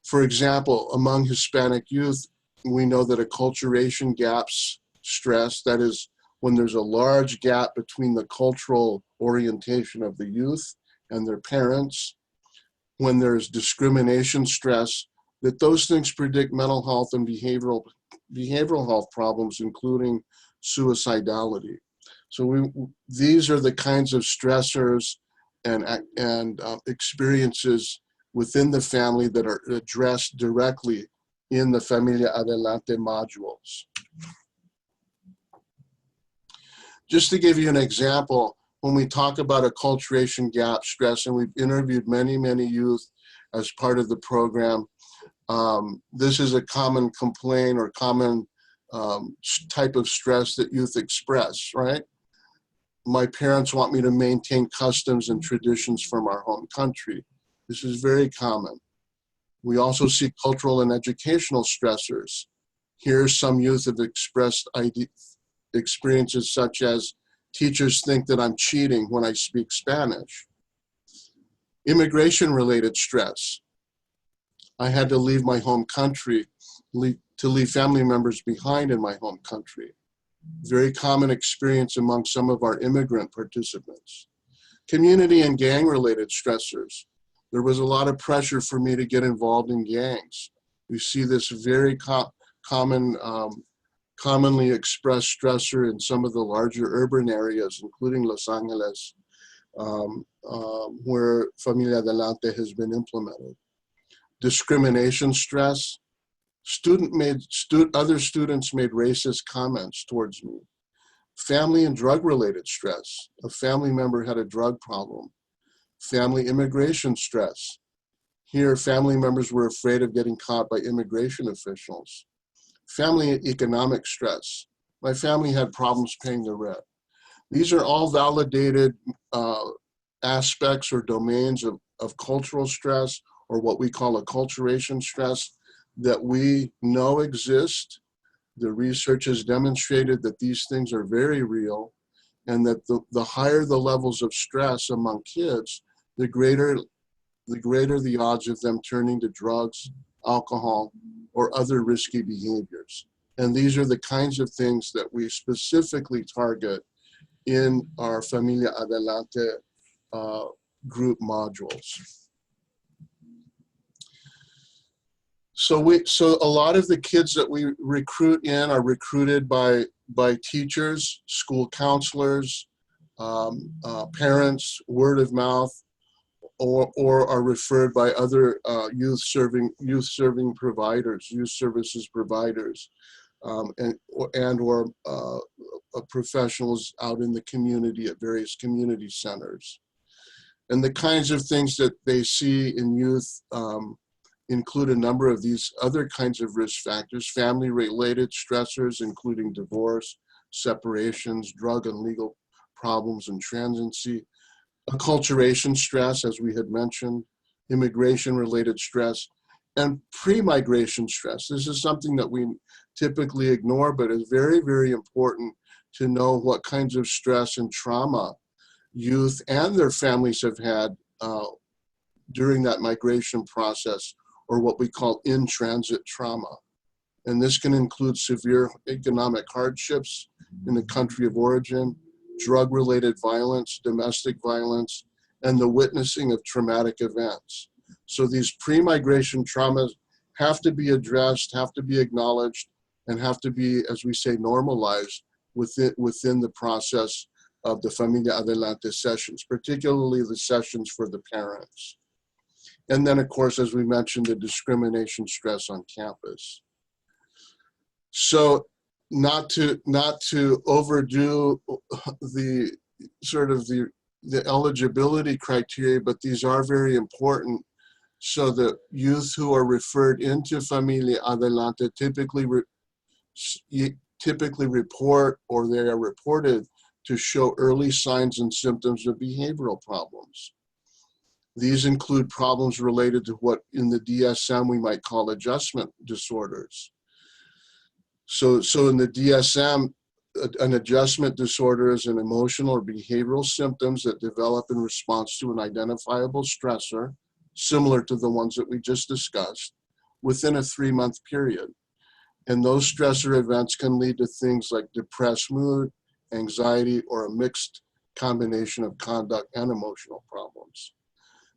For example, among Hispanic youth, we know that acculturation gaps stress, that is when there's a large gap between the cultural orientation of the youth and their parents, when there's discrimination stress, that those things predict mental health and behavioral health problems, including suicidality. So these are the kinds of stressors and experiences within the family that are addressed directly in the Familia Adelante modules. Just to give you an example, when we talk about acculturation gap stress, and we've interviewed many, many youth as part of the program, this is a common complaint or common type of stress that youth express, right? My parents want me to maintain customs and traditions from our home country. This is very common. We also see cultural and educational stressors. Here, some youth have expressed experiences such as teachers think that I'm cheating when I speak Spanish. Immigration-related stress. I had to leave my home country to leave family members behind in my home country. Very common experience among some of our immigrant participants. Community and gang-related stressors. There was a lot of pressure for me to get involved in gangs. We see this very commonly expressed stressor in some of the larger urban areas, including Los Angeles, where Familia Adelante has been implemented. Discrimination stress. Other students made racist comments towards me. Family and drug-related stress. A family member had a drug problem. Family immigration stress. Here, family members were afraid of getting caught by immigration officials. Family economic stress. My family had problems paying the rent. These are all validated aspects or domains of cultural stress, or what we call acculturation stress, that we know exist. The research has demonstrated that these things are very real, and that the higher the levels of stress among kids, the greater the odds of them turning to drugs, alcohol, or other risky behaviors. And these are the kinds of things that we specifically target in our Familia Adelante group modules. So a lot of the kids that we recruit in are recruited by teachers, school counselors, parents, word of mouth, or are referred by other youth serving providers, youth services providers, and or professionals out in the community at various community centers. And the kinds of things that they see in youth include a number of these other kinds of risk factors: family-related stressors, including divorce, separations, drug and legal problems, and transiency; acculturation stress, as we had mentioned; immigration-related stress; and pre-migration stress. This is something that we typically ignore, but is very, very important to know what kinds of stress and trauma youth and their families have had during that migration process, or what we call in-transit trauma. And this can include severe economic hardships in the country of origin, drug-related violence, domestic violence, and the witnessing of traumatic events. So these pre-migration traumas have to be addressed, have to be acknowledged, and have to be, as we say, normalized within the process of the Familia Adelante sessions, particularly the sessions for the parents. And then, of course, as we mentioned, the discrimination stress on campus. So not to overdo the sort of the eligibility criteria, but these are very important. So the youth who are referred into Familia Adelante typically report, or they are reported to show early signs and symptoms of behavioral problems. These include problems related to what in the DSM we might call adjustment disorders. So in the DSM, an adjustment disorder is an emotional or behavioral symptoms that develop in response to an identifiable stressor, similar to the ones that we just discussed, within a 3-month period. And those stressor events can lead to things like depressed mood, anxiety, or a mixed combination of conduct and emotional problems.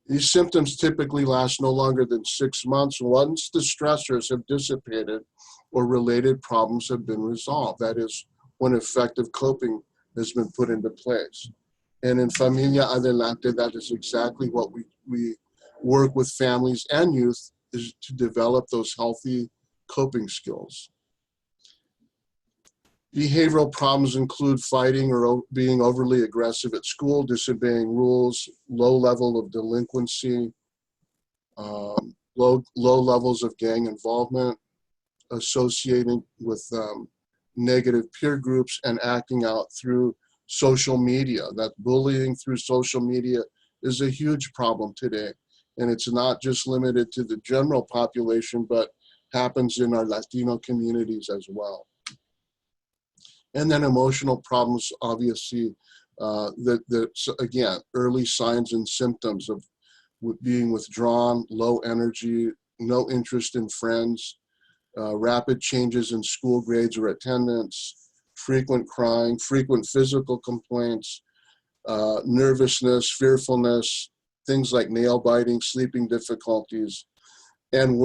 These symptoms typically last no longer than 6 months once the stressors have dissipated or related problems have been resolved. That is, when effective coping has been put into place. And in Familia Adelante, that is exactly what we work with families and youth, is to develop those healthy coping skills. Behavioral problems include fighting or being overly aggressive at school, disobeying rules, low level of delinquency, low levels of gang involvement, associating with negative peer groups, and acting out through social media. That bullying through social media is a huge problem today. And it's not just limited to the general population, but happens in our Latino communities as well. And then emotional problems, obviously, again, early signs and symptoms of being withdrawn, low energy, no interest in friends, rapid changes in school grades or attendance, frequent crying, frequent physical complaints, nervousness, fearfulness, things like nail biting, sleeping difficulties, and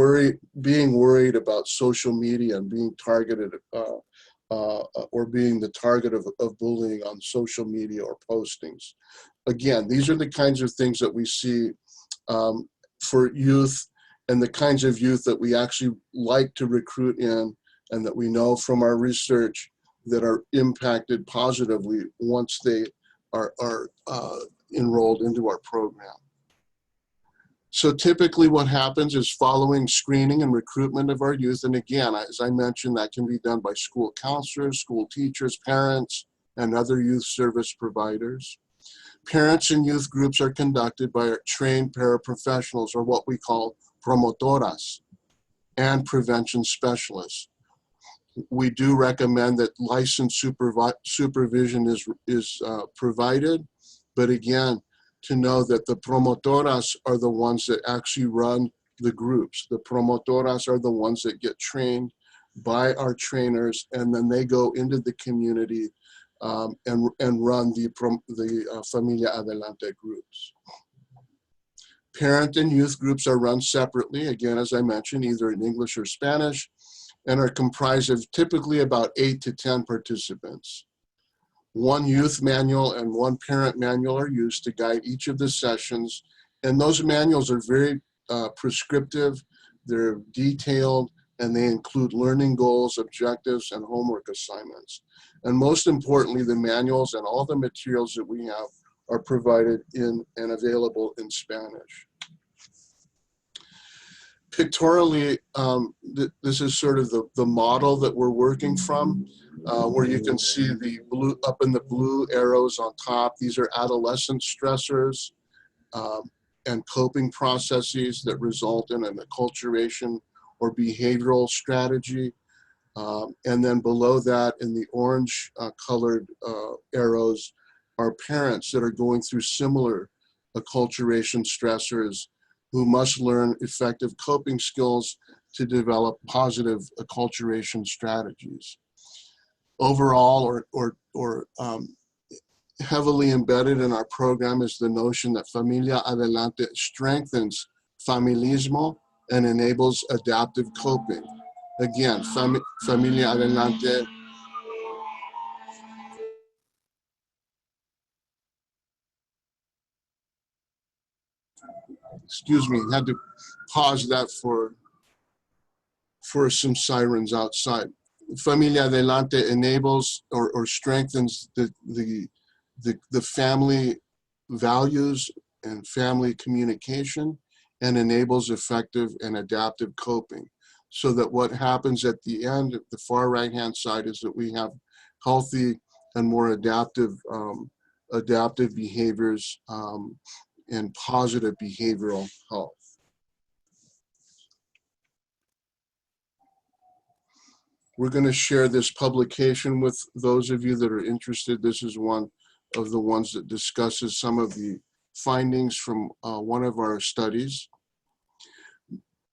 being worried about social media and being targeted or being the target of bullying on social media or postings. Again, these are the kinds of things that we see for youth, and the kinds of youth that we actually like to recruit in, and that we know from our research that are impacted positively once they are enrolled into our program. So typically what happens is following screening and recruitment of our youth, and again, as I mentioned, that can be done by school counselors, school teachers, parents, and other youth service providers. Parents and youth groups are conducted by our trained paraprofessionals, or what we call promotoras, and prevention specialists. We do recommend that licensed supervision is provided, but again, to know that the promotoras are the ones that actually run the groups. The promotoras are the ones that get trained by our trainers, and then they go into the community and run the Familia Adelante groups. Parent and youth groups are run separately, again, as I mentioned, either in English or Spanish, and are comprised of typically about 8 to 10 participants. One youth manual and one parent manual are used to guide each of the sessions, and those manuals are very prescriptive, they're detailed, and they include learning goals, objectives, and homework assignments. And most importantly, the manuals and all the materials that we have are provided in and available in Spanish. Pictorially, this is sort of the model that we're working from, where you can see the blue, up in the blue arrows on top. These are adolescent stressors and coping processes that result in an acculturation or behavioral strategy. And then below that, in the orange colored arrows, are parents that are going through similar acculturation stressors who must learn effective coping skills to develop positive acculturation strategies. Overall, or heavily embedded in our program is the notion that Familia Adelante strengthens familismo and enables adaptive coping. Again, Familia Adelante excuse me, had to pause that for some sirens outside. Familia Delante enables or strengthens the family values and family communication, and enables effective and adaptive coping. So that what happens at the end, at the far right-hand side, is that we have healthy and more adaptive behaviors and positive behavioral health. We're going to share this publication with those of you that are interested. This is one of the ones that discusses some of the findings from one of our studies.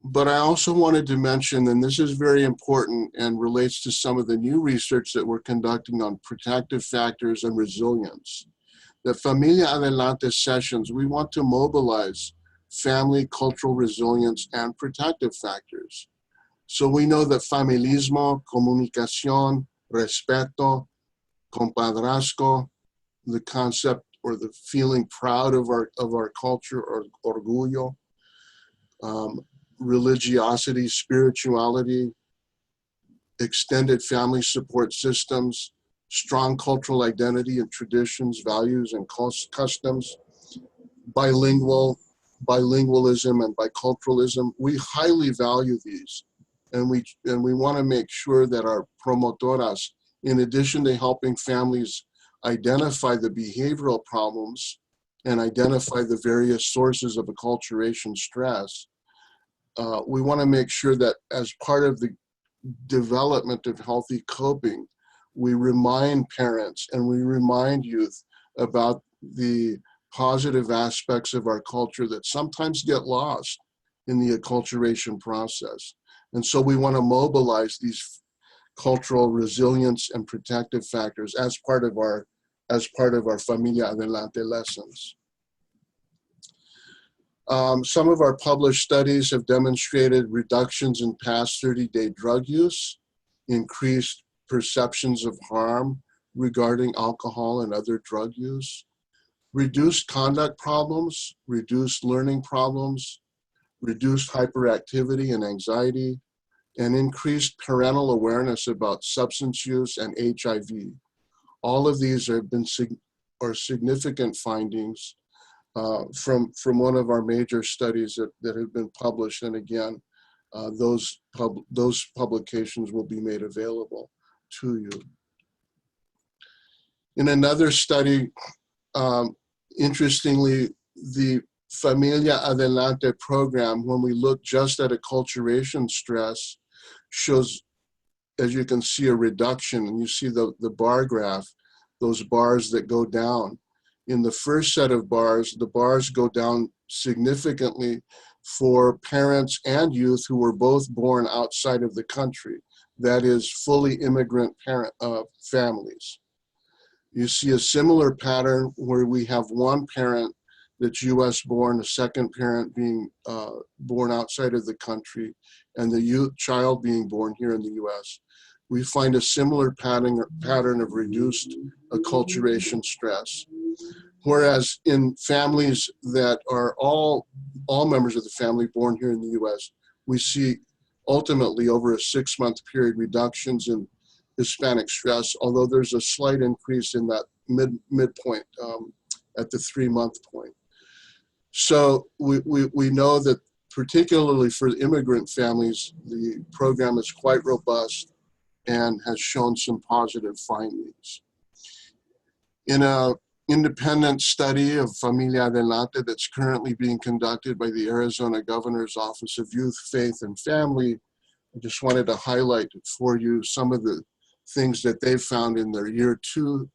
But I also wanted to mention, and this is very important and relates to some of the new research that we're conducting on protective factors and resilience. The Familia Adelante sessions, we want to mobilize family cultural resilience and protective factors. So we know that familismo, comunicación, respeto, compadrazgo, the concept or the feeling proud of our culture, or orgullo, religiosity, spirituality, extended family support systems, strong cultural identity and traditions, values, and customs, bilingualism and biculturalism. We highly value these, and we want to make sure that our promotoras, in addition to helping families identify the behavioral problems and identify the various sources of acculturation stress, we want to make sure that as part of the development of healthy coping, we remind parents and we remind youth about the positive aspects of our culture that sometimes get lost in the acculturation process. And so we want to mobilize these cultural resilience and protective factors as part of our Familia Adelante lessons. Some of our published studies have demonstrated reductions in past 30-day drug use, increased perceptions of harm regarding alcohol and other drug use, reduced conduct problems, reduced learning problems, reduced hyperactivity and anxiety, and increased parental awareness about substance use and HIV. All of these have been significant findings from one of our major studies that have been published. And again, those publications will be made available to you. In another study, interestingly, the Familia Adelante program, when we look just at acculturation stress, shows, as you can see, a reduction. And you see the bar graph, those bars that go down. In the first set of bars, the bars go down significantly for parents and youth who were both born outside of the country, that is, fully immigrant families. You see a similar pattern where we have one parent that's US born, a second parent being born outside of the country, and the child being born here in the US. We find a similar pattern of reduced acculturation stress. Whereas in families that are all members of the family born here in the US, we see ultimately over a 6-month period reductions in Hispanic stress, although there's a slight increase in that midpoint at the 3-month point. So we know that particularly for immigrant families, the program is quite robust and has shown some positive findings. In an independent study of Familia Adelante that's currently being conducted by the Arizona Governor's Office of Youth, Faith, and Family, I just wanted to highlight for you some of the things that they found in their year 2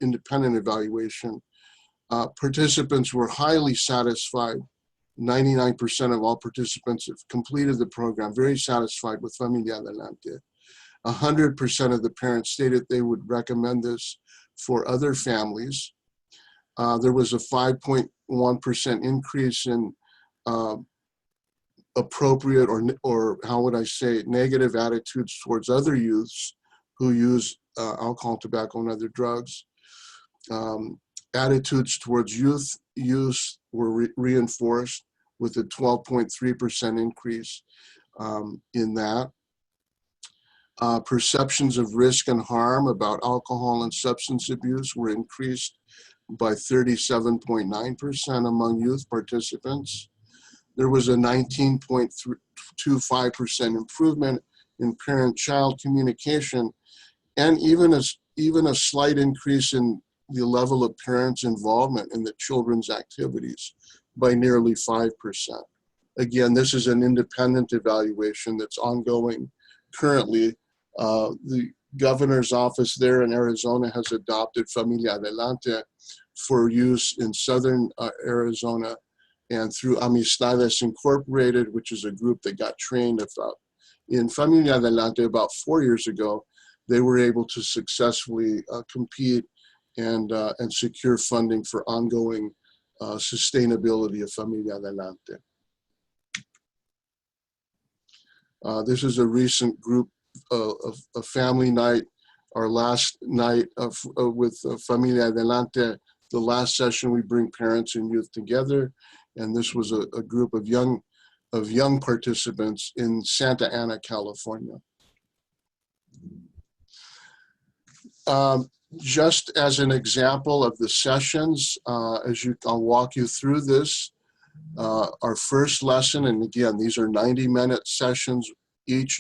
independent evaluation. Participants were highly satisfied. 99% of all participants have completed the program, very satisfied with Familia Adelante. 100% of the parents stated they would recommend this for other families. There was a 5.1% increase in appropriate or how would I say, negative attitudes towards other youths who use alcohol, tobacco, and other drugs. Attitudes towards youth use were reinforced with a 12.3% increase in that. Perceptions of risk and harm about alcohol and substance abuse were increased by 37.9% among youth participants. There was a 19.25% improvement in parent-child communication, and even a slight increase in the level of parents' involvement in the children's activities by nearly 5%. Again, this is an independent evaluation that's ongoing currently. The governor's office there in Arizona has adopted Familia Adelante for use in southern Arizona, and through Amistades Incorporated, which is a group that got trained in Familia Adelante about 4 years ago, they were able to successfully compete and secure funding for ongoing sustainability of Familia Adelante. This is a recent group of family night, our last night with Familia Adelante. The last session, we bring parents and youth together, and this was a group of young participants in Santa Ana, California. Just as an example of the sessions, I'll walk you through this. Our first lesson, and again, these are 90-minute sessions. Each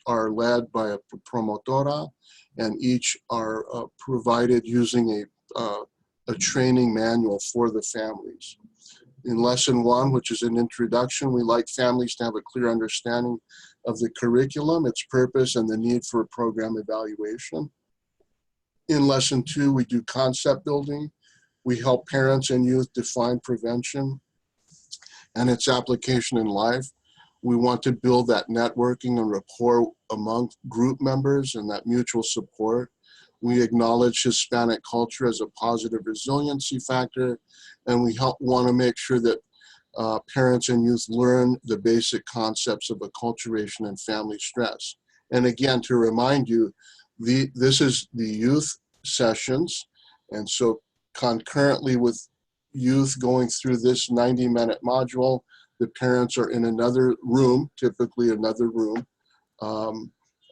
are led by a promotora, and each are provided using a training manual for the families. In lesson 1, which is an introduction, we like families to have a clear understanding of the curriculum, its purpose, and the need for a program evaluation. In lesson 2, we do concept building. We help parents and youth define prevention and its application in life. We want to build that networking and rapport among group members and that mutual support. We acknowledge Hispanic culture as a positive resiliency factor, and we want to make sure that parents and youth learn the basic concepts of acculturation and family stress. And again, to remind you, this is the youth sessions. And so concurrently with youth going through this 90-minute module, the parents are in another room, typically another room,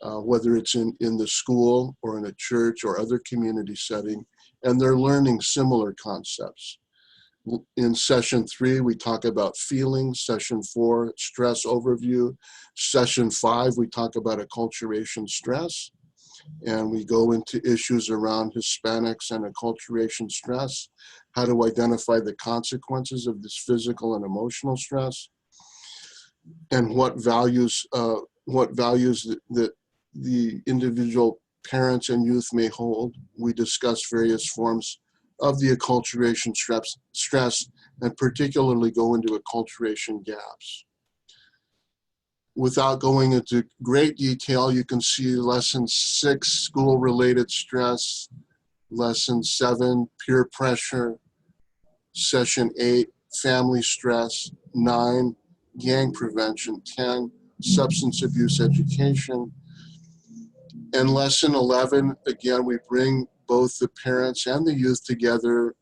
whether it's in the school or in a church or other community setting, and they're learning similar concepts. In session 3, we talk about feelings. Session 4, stress overview. Session 5, we talk about acculturation stress. And we go into issues around Hispanics and acculturation stress, how to identify the consequences of this physical and emotional stress, and what values that the individual parents and youth may hold. We discuss various forms of the acculturation stress, and particularly go into acculturation gaps. Without going into great detail, you can see lesson 6, school-related stress, lesson 7, peer pressure, session 8, family stress, 9, gang prevention, 10, substance abuse education, and lesson 11, again, we bring both the parents and the youth together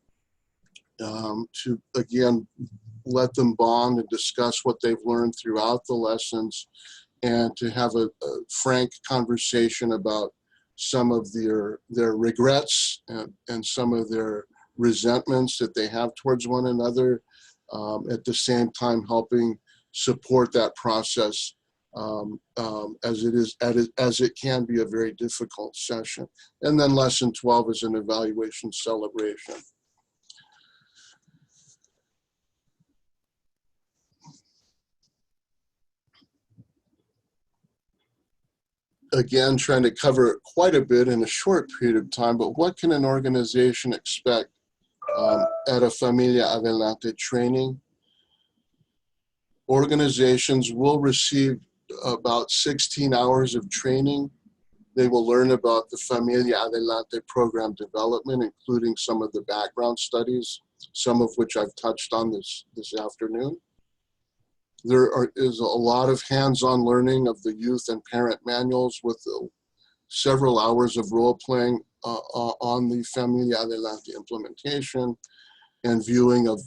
to, again, let them bond and discuss what they've learned throughout the lessons, and to have a frank conversation about some of their regrets and some of their resentments that they have towards one another, at the same time helping support that process, as it can be a very difficult session. And then lesson 12 is an evaluation celebration. Again, trying to cover quite a bit in a short period of time, but what can an organization expect at a Familia Adelante training? Organizations will receive about 16 hours of training. They will learn about the Familia Adelante program development, including some of the background studies, some of which I've touched on this afternoon. There is a lot of hands-on learning of the youth and parent manuals with several hours of role-playing on the Familia Adelante implementation, and viewing of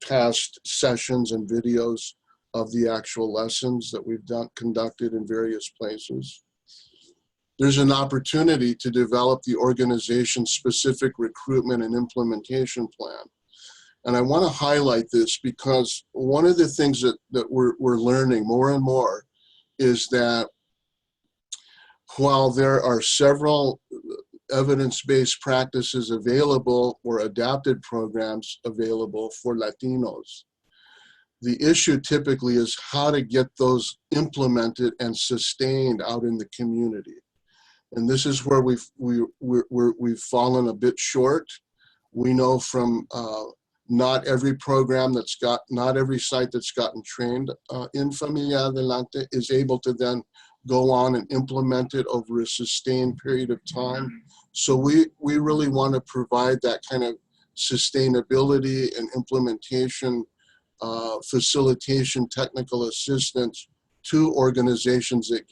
past sessions and videos of the actual lessons that we've conducted in various places. There's an opportunity to develop the organization's specific recruitment and implementation plan. And I want to highlight this because one of the things that we're learning more and more is that while there are several evidence-based practices available or adapted programs available for Latinos, the issue typically is how to get those implemented and sustained out in the community. And this is where we've fallen a bit short. We know from not every site that's gotten trained in Familia Adelante is able to then go on and implement it over a sustained period of time. So we really want to provide that kind of sustainability and implementation, facilitation, technical assistance to organizations that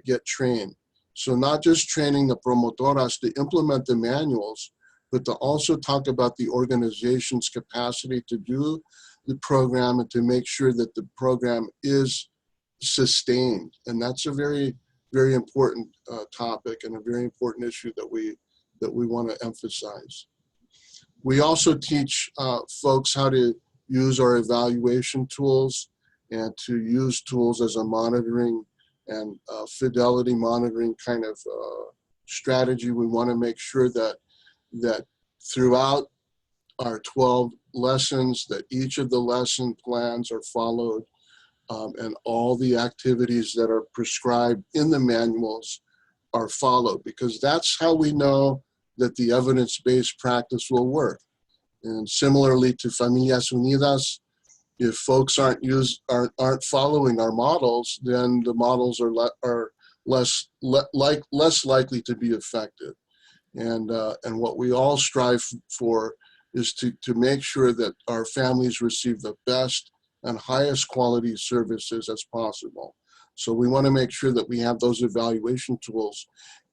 get trained. So not just training the promotoras to implement the manuals, but to also talk about the organization's capacity to do the program and to make sure that the program is sustained. And that's a very, very important topic and a very important issue that we want to emphasize. We also teach folks how to use our evaluation tools and to use tools as a monitoring and fidelity monitoring kind of strategy. We want to make sure that throughout our 12 lessons, that each of the lesson plans are followed, and all the activities that are prescribed in the manuals are followed, because that's how we know that the evidence-based practice will work. And similarly to Familias Unidas, if folks aren't following our models, then the models are less likely to be effective. And what we all strive for is to make sure that our families receive the best and highest quality services as possible. So we want to make sure that we have those evaluation tools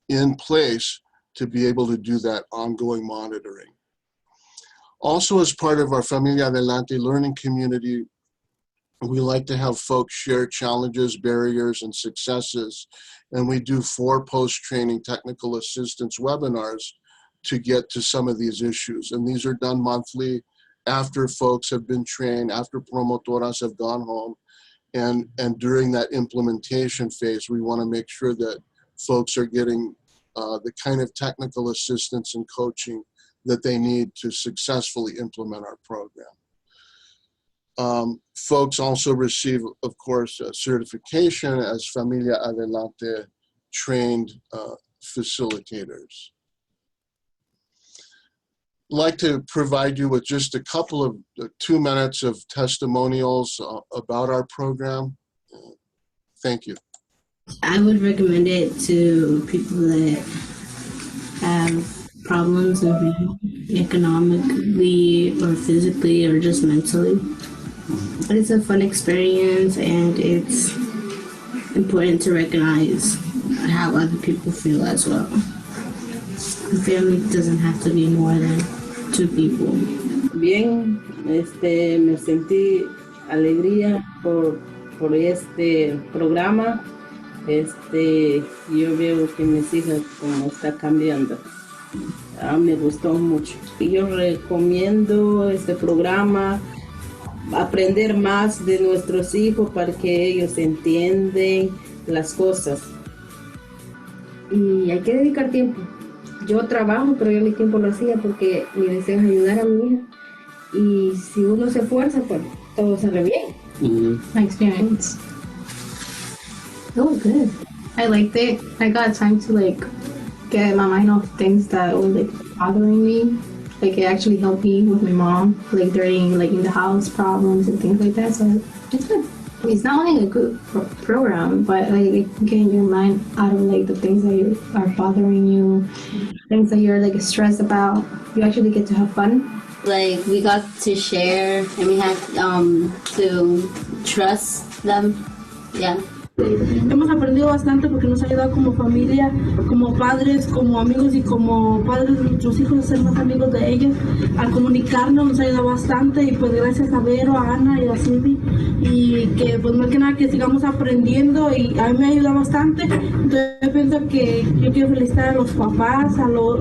in place to be able to do that ongoing monitoring. Also, as part of our Familia Adelante learning community, we like to have folks share challenges, barriers, and successes. And we do 4 post-training technical assistance webinars to get to some of these issues. And these are done monthly after folks have been trained, after promotoras have gone home. And during that implementation phase, we want to make sure that folks are getting the kind of technical assistance and coaching that they need to successfully implement our program. Folks also receive, of course, a certification as Familia Adelante trained facilitators. I'd like to provide you with just a couple of 2 minutes of testimonials about our program. Thank you. I would recommend it to people that have problems economically or physically or just mentally. But it's a fun experience, and it's important to recognize how other people feel as well. The family doesn't have to be more than 2 people. Bien, me sentí alegría por este programa. Yo veo que mis hijas como está cambiando. Me gustó mucho. Yo recomiendo este programa, aprender más de nuestros hijos para que ellos entiendan las cosas. Y hay que dedicar tiempo. Yo trabajo, pero yo mi tiempo lo hacía porque mi deseo es ayudar a mi hija. Y si uno se esfuerza, pues todo sale bien. My experience. It was good. I liked it. I got time to get my mind off things that were bothering me. It actually helped me with my mom, during in the house problems and things like that. So it's good. It's not only a good program, but getting your mind out of the things that are bothering you, things that you're stressed about. You actually get to have fun. We got to share, and we had to trust them. Yeah. Hemos aprendido bastante porque nos ha ayudado como familia, como padres, como amigos y como padres de nuestros hijos a ser más amigos de ellos, a comunicarnos nos ha ayudado bastante y pues gracias a Vero, a Ana y a Cindy y que pues más que nada que sigamos aprendiendo y a mí me ayuda bastante. Entonces yo pienso que yo quiero felicitar a los papás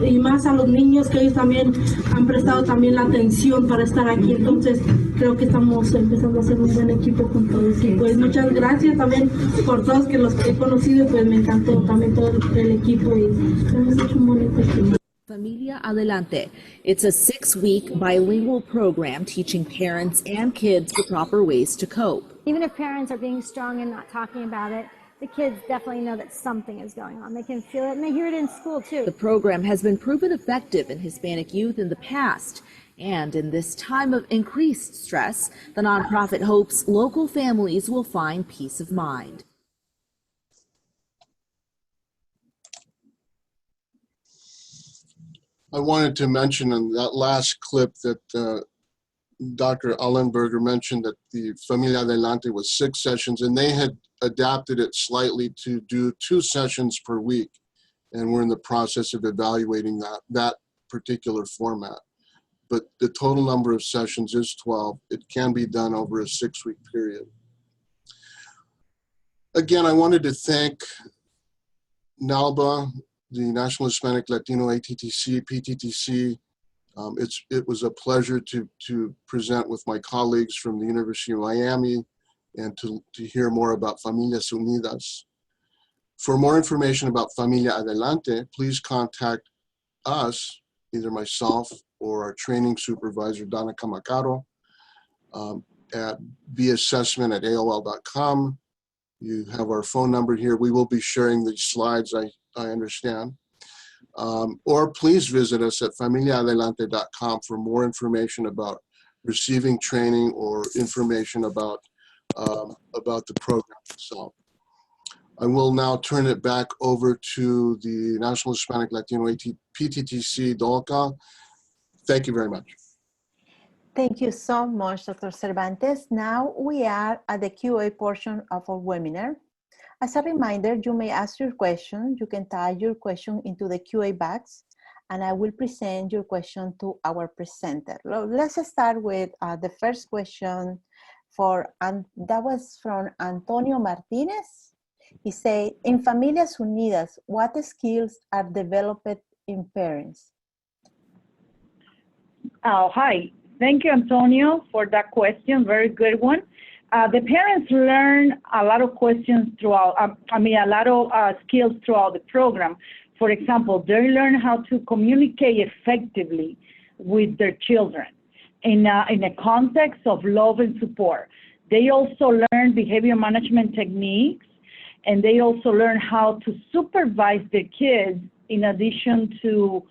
y más a los niños que ellos también han prestado también la atención para estar aquí. Entonces creo que estamos empezando a hacer un buen equipo con todos y pues muchas gracias también por todos que los he conocido, pues me encantó también todo el equipo y hemos hecho un bonito equipo. Familia Adelante. It's a 6-week bilingual program teaching parents and kids the proper ways to cope. Even if parents are being strong and not talking about it, the kids definitely know that something is going on. They can feel it and they hear it in school too. The program has been proven effective in Hispanic youth in the past. And in this time of increased stress, the nonprofit hopes local families will find peace of mind. I wanted to mention in that last clip that Dr. Allenberger mentioned that the Familia Adelante was 6 sessions, and they had adapted it slightly to do 2 sessions per week. And we're in the process of evaluating that particular format. But the total number of sessions is 12. It can be done over a 6-week period. Again, I wanted to thank NALBA, the National Hispanic Latino ATTC, PTTC. It was a pleasure to present with my colleagues from the University of Miami and to hear more about Familias Unidas. For more information about Familia Adelante, please contact us, either myself or our training supervisor, Donna Camacaro, at bassessment@aol.com. You have our phone number here. We will be sharing these slides, I understand. Or please visit us at familiaadelante.com for more information about receiving training or information about the program itself. I will now turn it back over to the National Hispanic Latino PTTC, DOLCA. Thank you very much. Thank you so much, Dr. Cervantes. Now we are at the QA portion of our webinar. As a reminder, you may ask your question. You can type your question into the QA box, and I will present your question to our presenter. Let's start with the first question that was from Antonio Martinez. He said, in Familias Unidas, what skills are developed in parents? Oh, hi. Thank you, Antonio, for that question. Very good one. The parents learn a lot of questions throughout, a lot of skills throughout the program. For example, they learn how to communicate effectively with their children in a context of love and support. They also learn behavior management techniques, and they also learn how to supervise their kids in addition to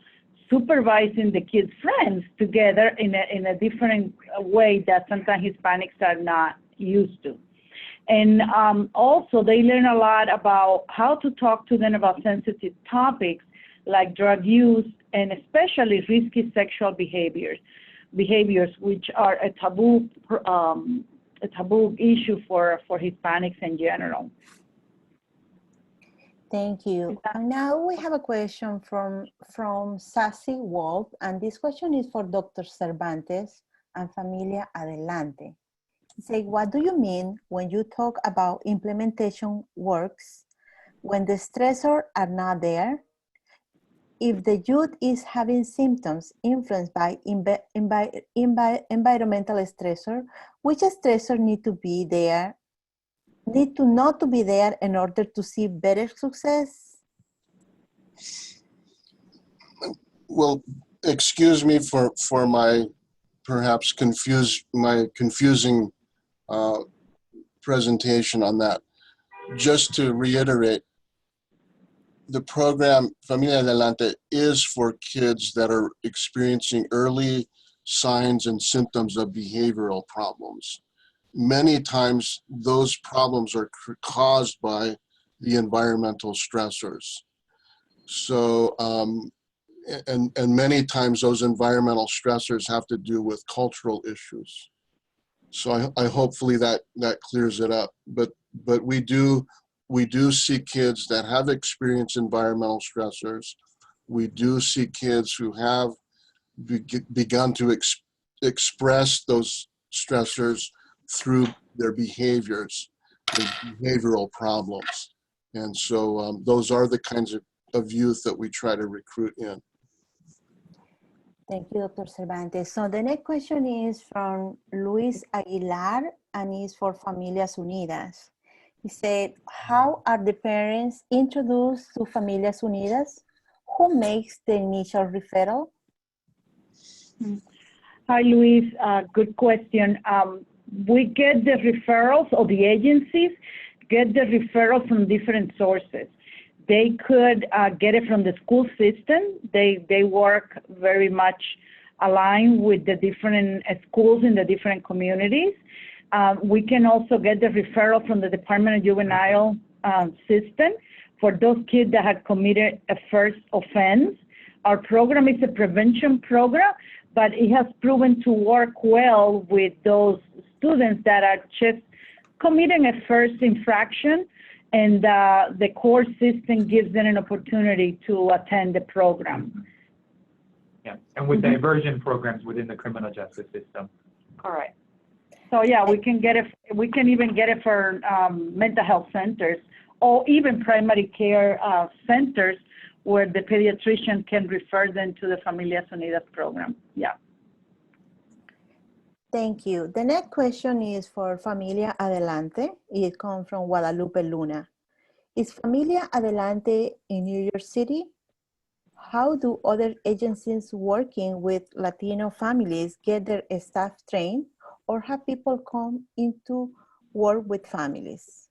supervising the kids' friends together in a different way that sometimes Hispanics are not used to. And also they learn a lot about how to talk to them about sensitive topics like drug use and especially risky sexual behaviors which are a taboo issue for Hispanics in general. Thank you. And now we have a question from Sassy Wolf, and this question is for Dr. Cervantes and Familia Adelante. Say, what do you mean when you talk about implementation works when the stressors are not there? If the youth is having symptoms influenced by environmental stressor, which stressor need not to be there in order to see better success? Well, excuse me for my perhaps confusing presentation on that. Just to reiterate, the program Familia Adelante is for kids that are experiencing early signs and symptoms of behavioral problems. Many times those problems are caused by the environmental stressors. So, and many times those environmental stressors have to do with cultural issues. So I hopefully that clears it up. But we do see kids that have experienced environmental stressors. We do see kids who have begun to express those stressors through their behaviors, their behavioral problems. And so those are the kinds of youth that we try to recruit in. Thank you, Dr. Cervantes. So the next question is from Luis Aguilar, and is for Familias Unidas. He said, how are the parents introduced to Familias Unidas? Who makes the initial referral? Hi, Luis. Good question. We get the referrals, or the agencies get the referrals from different sources. They could get it from the school system. They work very much aligned with the different schools in the different communities. We can also get the referral from the Department of Juvenile system for those kids that have committed a first offense. Our program is a prevention program, but it has proven to work well with those students that are just committing a first infraction, and the court system gives them an opportunity to attend the program. Yeah, and with diversion programs within the criminal justice system. Correct. So yeah, we can even get it for mental health centers, or even primary care centers where the pediatrician can refer them to the Familias Unidas program. Yeah. Thank you. The next question is for Familia Adelante. It comes from Guadalupe Luna. Is Familia Adelante in New York City? How do other agencies working with Latino families get their staff trained, or have people come into work with families?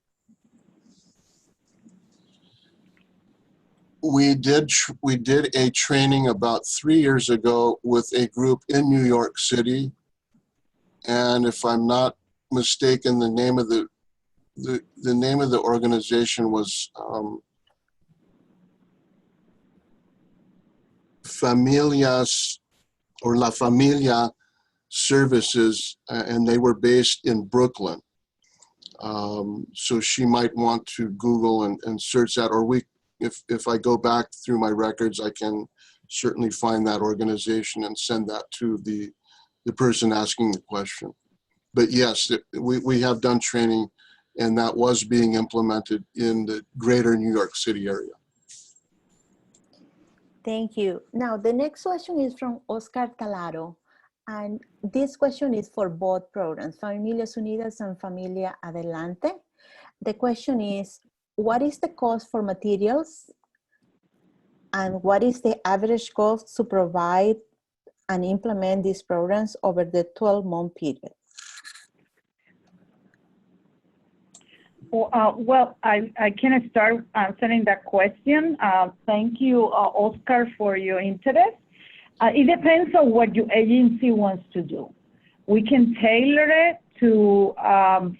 We did a training about 3 years ago with a group in New York City. And if I'm not mistaken, the name of the organization was Familias, or La Familia services, and they were based in Brooklyn. So she might want to Google and search that, or if I go back through my records, I can certainly find that organization and send that to the person asking the question. But yes, we have done training, and that was being implemented in the greater New York City area. Thank you. Now, the next question is from Oscar Talaro. And this question is for both programs, Familias Unidas and Familia Adelante. The question is, what is the cost for materials? And what is the average cost to provide and implement these programs over the 12-month period? Well, I can start answering that question. Thank you, Oscar, for your interest. It depends on what your agency wants to do. We can tailor it to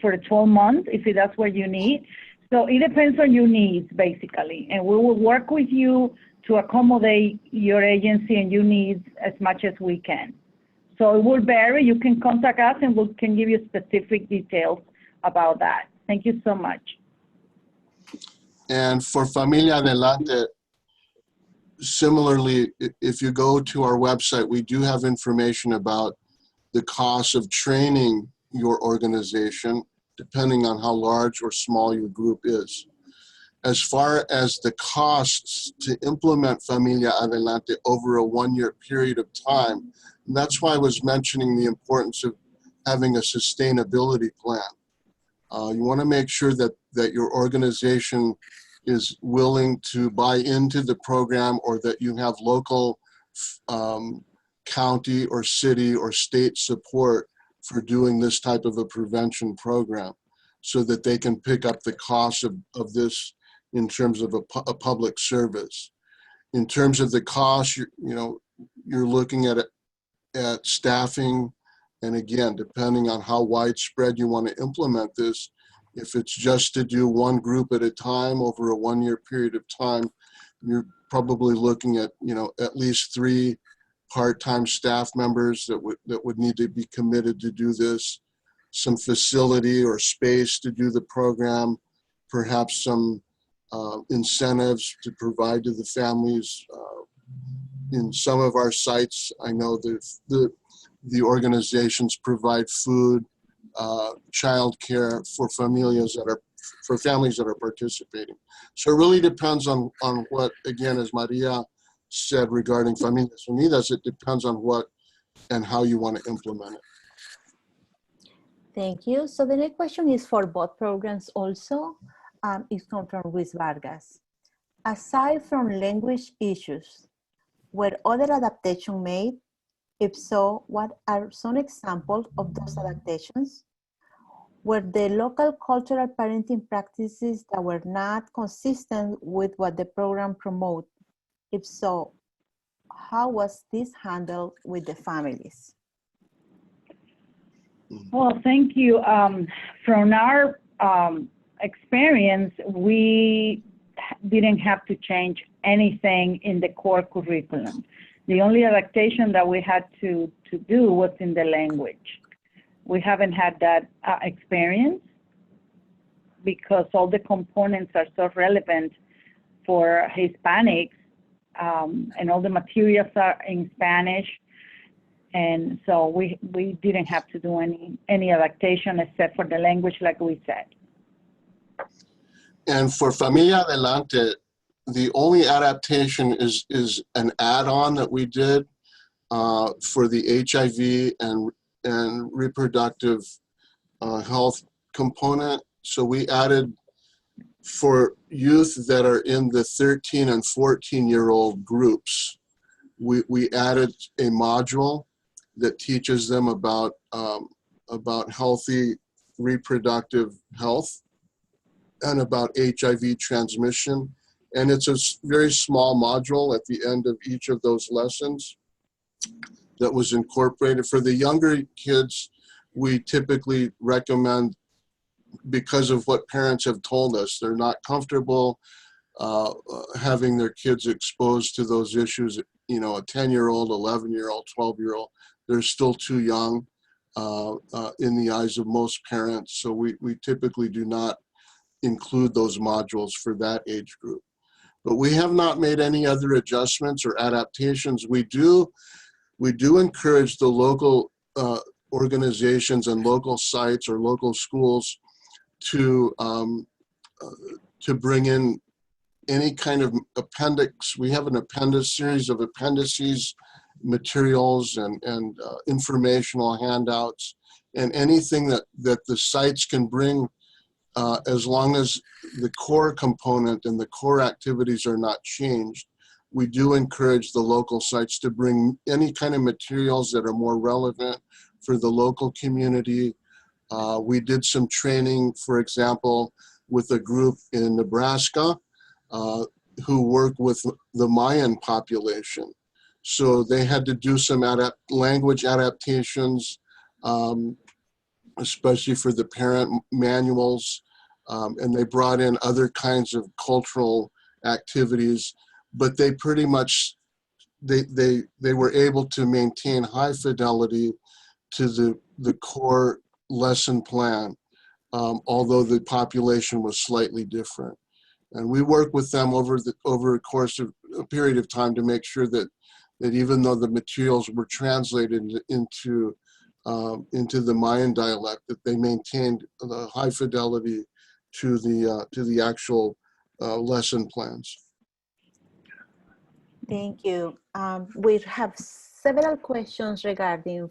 for the 12 months if that's what you need. So it depends on your needs, basically, and we will work with you to accommodate your agency and your needs as much as we can. So it will vary. You can contact us and we can give you specific details about that. Thank you so much. And for Familia Adelante, similarly, if you go to our website, we do have information about the cost of training your organization, depending on how large or small your group is. As far as the costs to implement Familia Adelante over a one-year period of time, and that's why I was mentioning the importance of having a sustainability plan. You want to make sure that your organization is willing to buy into the program, or that you have local county or city or state support for doing this type of a prevention program, so that they can pick up the cost of this in terms of a public service. In terms of the cost, you're looking at staffing, and again, depending on how widespread you want to implement this, if it's just to do one group at a time over a one-year period of time, you're probably looking at at least 3 part-time staff members that would need to be committed to do this, some facility or space to do the program, perhaps some incentives to provide to the families. In some of our sites, I know that the organizations provide food, childcare for families that are participating. So it really depends on what, again, as Maria said regarding Familias Unidas, it depends on what and how you want to implement it. Thank you. So the next question is for both programs also. It comes from Luis Vargas. Aside from language issues, were other adaptations made? If so, what are some examples of those adaptations? Were the local cultural parenting practices that were not consistent with what the program promotes? If so, how was this handled with the families? Well, thank you. From our experience, we didn't have to change anything in the core curriculum. The only adaptation that we had to do was in the language. We haven't had that experience because all the components are so relevant for Hispanics, and all the materials are in Spanish. And so we didn't have to do any adaptation except for the language, like we said. And for Familia Delante, the only adaptation is an add-on that we did for the HIV and reproductive health component. So we added, for youth that are in the 13 and 14-year-old groups, we added a module that teaches them about healthy reproductive health and about HIV transmission. And it's a very small module at the end of each of those lessons that was incorporated. For the younger kids, we typically recommend, because of what parents have told us, they're not comfortable having their kids exposed to those issues, a 10-year-old, 11-year-old, 12-year-old. they're still too young in the eyes of most parents. So we typically do not include those modules for that age group. But we have not made any other adjustments or adaptations. We do encourage the local organizations and local sites or local schools to bring in any kind of appendix. We have an series of appendices, materials, and informational handouts, and anything that the sites can bring, as long as the core component and the core activities are not changed. We do encourage the local sites to bring any kind of materials that are more relevant for the local community. We did some training, for example, with a group in Nebraska who work with the Mayan population. So they had to do some language adaptations, especially for the parent manuals, and they brought in other kinds of cultural activities, but they pretty much, they were able to maintain high fidelity to the core lesson plan, although the population was slightly different. And we work with them over a course of a period of time to make sure that even though the materials were translated into the Mayan dialect, that they maintained the high fidelity to the actual lesson plans. Thank you. We have several questions regarding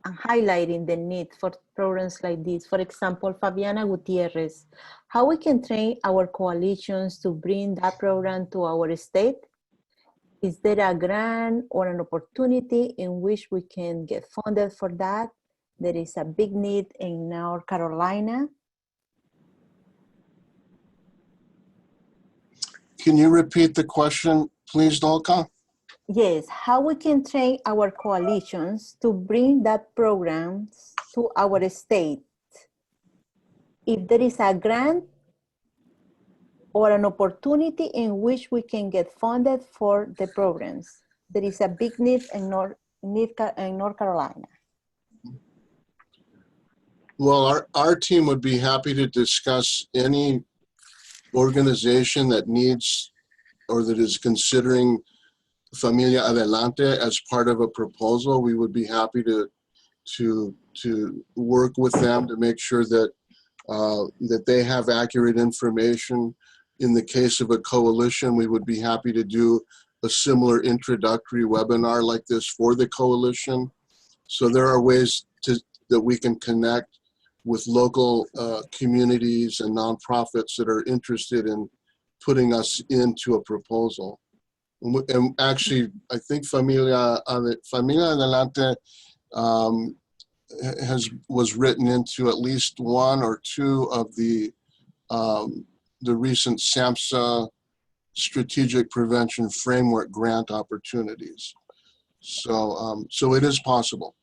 and highlighting the need for programs like this. For example, Fabiana Gutierrez, how we can train our coalitions to bring that program to our state? Is there a grant or an opportunity in which we can get funded for that? There is a big need in North Carolina. Can you repeat the question, please, Dolka? Yes, how we can train our coalitions to bring that programs to our state. If there is a grant or an opportunity in which we can get funded for the programs. There is a big need in North Carolina. Well, our team would be happy to discuss any organization that needs or that is considering Familia Adelante as part of a proposal. We would be happy to work with them to make sure that that they have accurate information. In the case of a coalition, we would be happy to do a similar introductory webinar like this for the coalition. So there are ways that we can connect with local communities and nonprofits that are interested in putting us into a proposal. And actually, I think Familia Adelante was written into at least one or two of the recent SAMHSA Strategic Prevention Framework grant opportunities. So, so it is possible.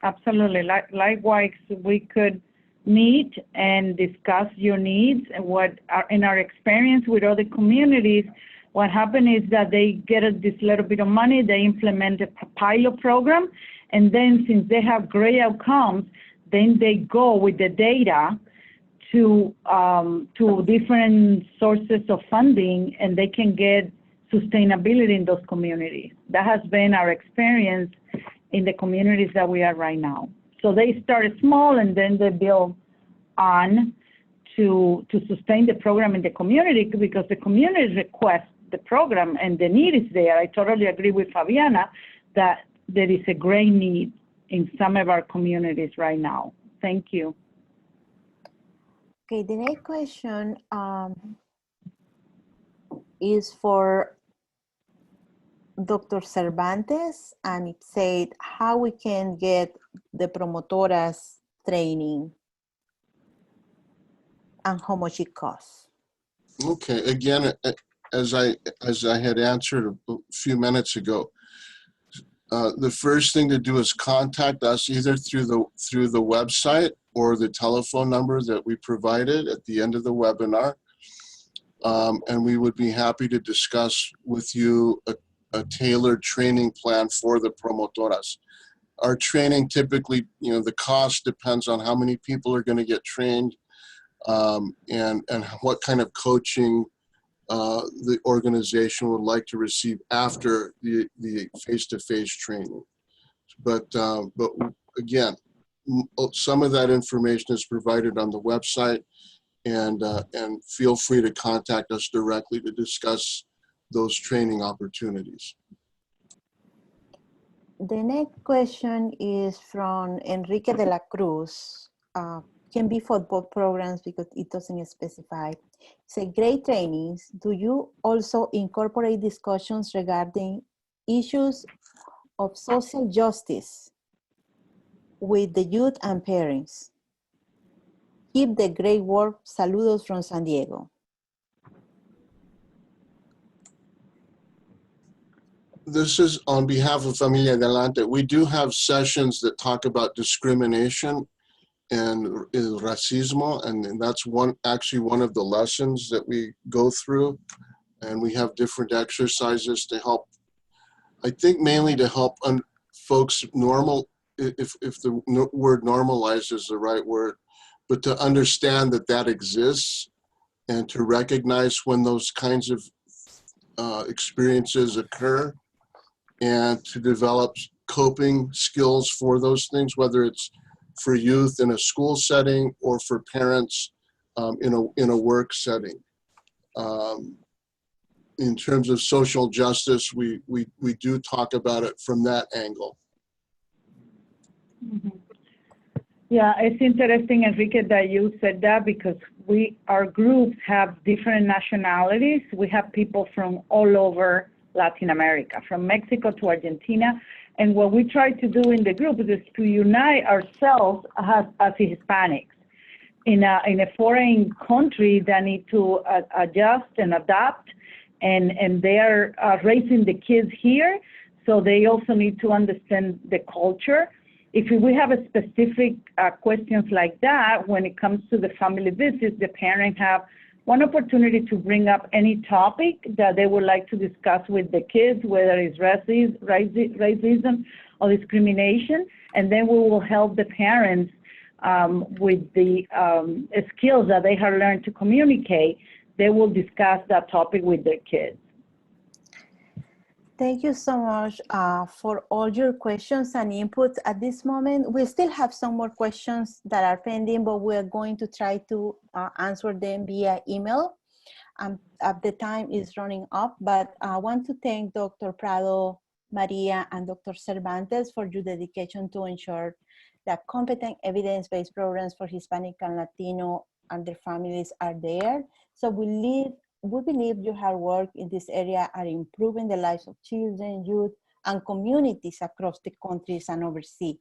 Absolutely. Likewise, we could meet and discuss your needs and what are in our experience with other communities. What happened is that they get this little bit of money, they implement a pilot program, and then since they have great outcomes, then they go with the data to different sources of funding, and they can get sustainability in those communities. That has been our experience in the communities that we are right now. So they start small and then they build on to sustain the program in the community, because the community requests the program and the need is there. I totally agree with Fabiana that there is a great need in some of our communities right now. Thank you. Okay, the next question is for Dr. Cervantes, and it said how we can get the promotoras training and how much it costs. Okay, again, as I had answered a few minutes ago, the first thing to do is contact us either through the website or the telephone number that we provided at the end of the webinar, and we would be happy to discuss with you a tailored training plan for the promotoras. Our training typically, the cost depends on how many people are going to get trained, and what kind of coaching the organization would like to receive after the face-to-face training. But again, some of that information is provided on the website, and feel free to contact us directly to discuss those training opportunities. The next question is from Enrique de la Cruz. Can be for both programs because it doesn't specify. Say, great trainings. Do you also incorporate discussions regarding issues of social justice with the youth and parents? Keep the great work. Saludos from San Diego. This is on behalf of Familia Delante. We do have sessions that talk about discrimination and racismo, and that's actually one of the lessons that we go through, and we have different exercises to help, I think mainly to help folks if the word normalize is the right word, but to understand that exists and to recognize when those kinds of experiences occur, and to develop coping skills for those things, whether it's for youth in a school setting or for parents in a work setting. In terms of social justice, we do talk about it from that angle. Mm-hmm. Yeah, it's interesting, Enrique, that you said that, because our groups have different nationalities. We have people from all over Latin America, from Mexico to Argentina. And what we try to do in the group is to unite ourselves as Hispanics in a foreign country that need to adjust and adapt, and they are raising the kids here, so they also need to understand the culture. If we have a specific questions like that, when it comes to the family visits, the parents have one opportunity to bring up any topic that they would like to discuss with the kids, whether it's racism or discrimination, and then we will help the parents with the skills that they have learned to communicate. They will discuss that topic with their kids. Thank you so much for all your questions and inputs at this moment. We still have some more questions that are pending, but we're going to try to answer them via email. The time is running up, but I want to thank Dr. Prado, Maria, and Dr. Cervantes for your dedication to ensure that competent evidence-based programs for Hispanic and Latino and their families are there. So we believe your hard work in this area are improving the lives of children, youth, and communities across the countries and overseas.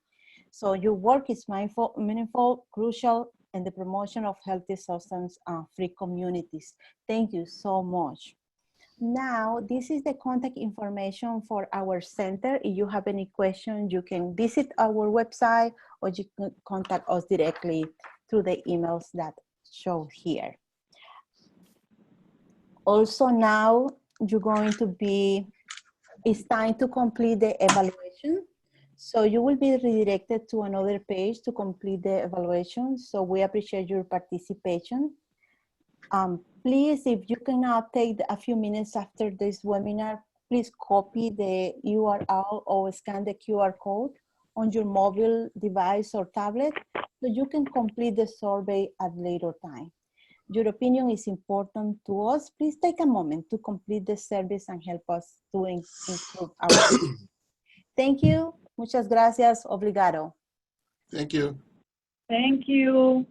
So your work is meaningful, crucial in the promotion of healthy substance-free communities. Thank you so much. Now, this is the contact information for our center. If you have any questions, you can visit our website, or you can contact us directly through the emails that show here. Also now, it's time to complete the evaluation. So you will be redirected to another page to complete the evaluation. So we appreciate your participation. Please, if you cannot take a few minutes after this webinar, please copy the URL or scan the QR code on your mobile device or tablet so you can complete the survey at a later time. Your opinion is important to us. Please take a moment to complete the service and help us to improve our work. Thank you. Muchas gracias. Obrigado. Thank you. Thank you.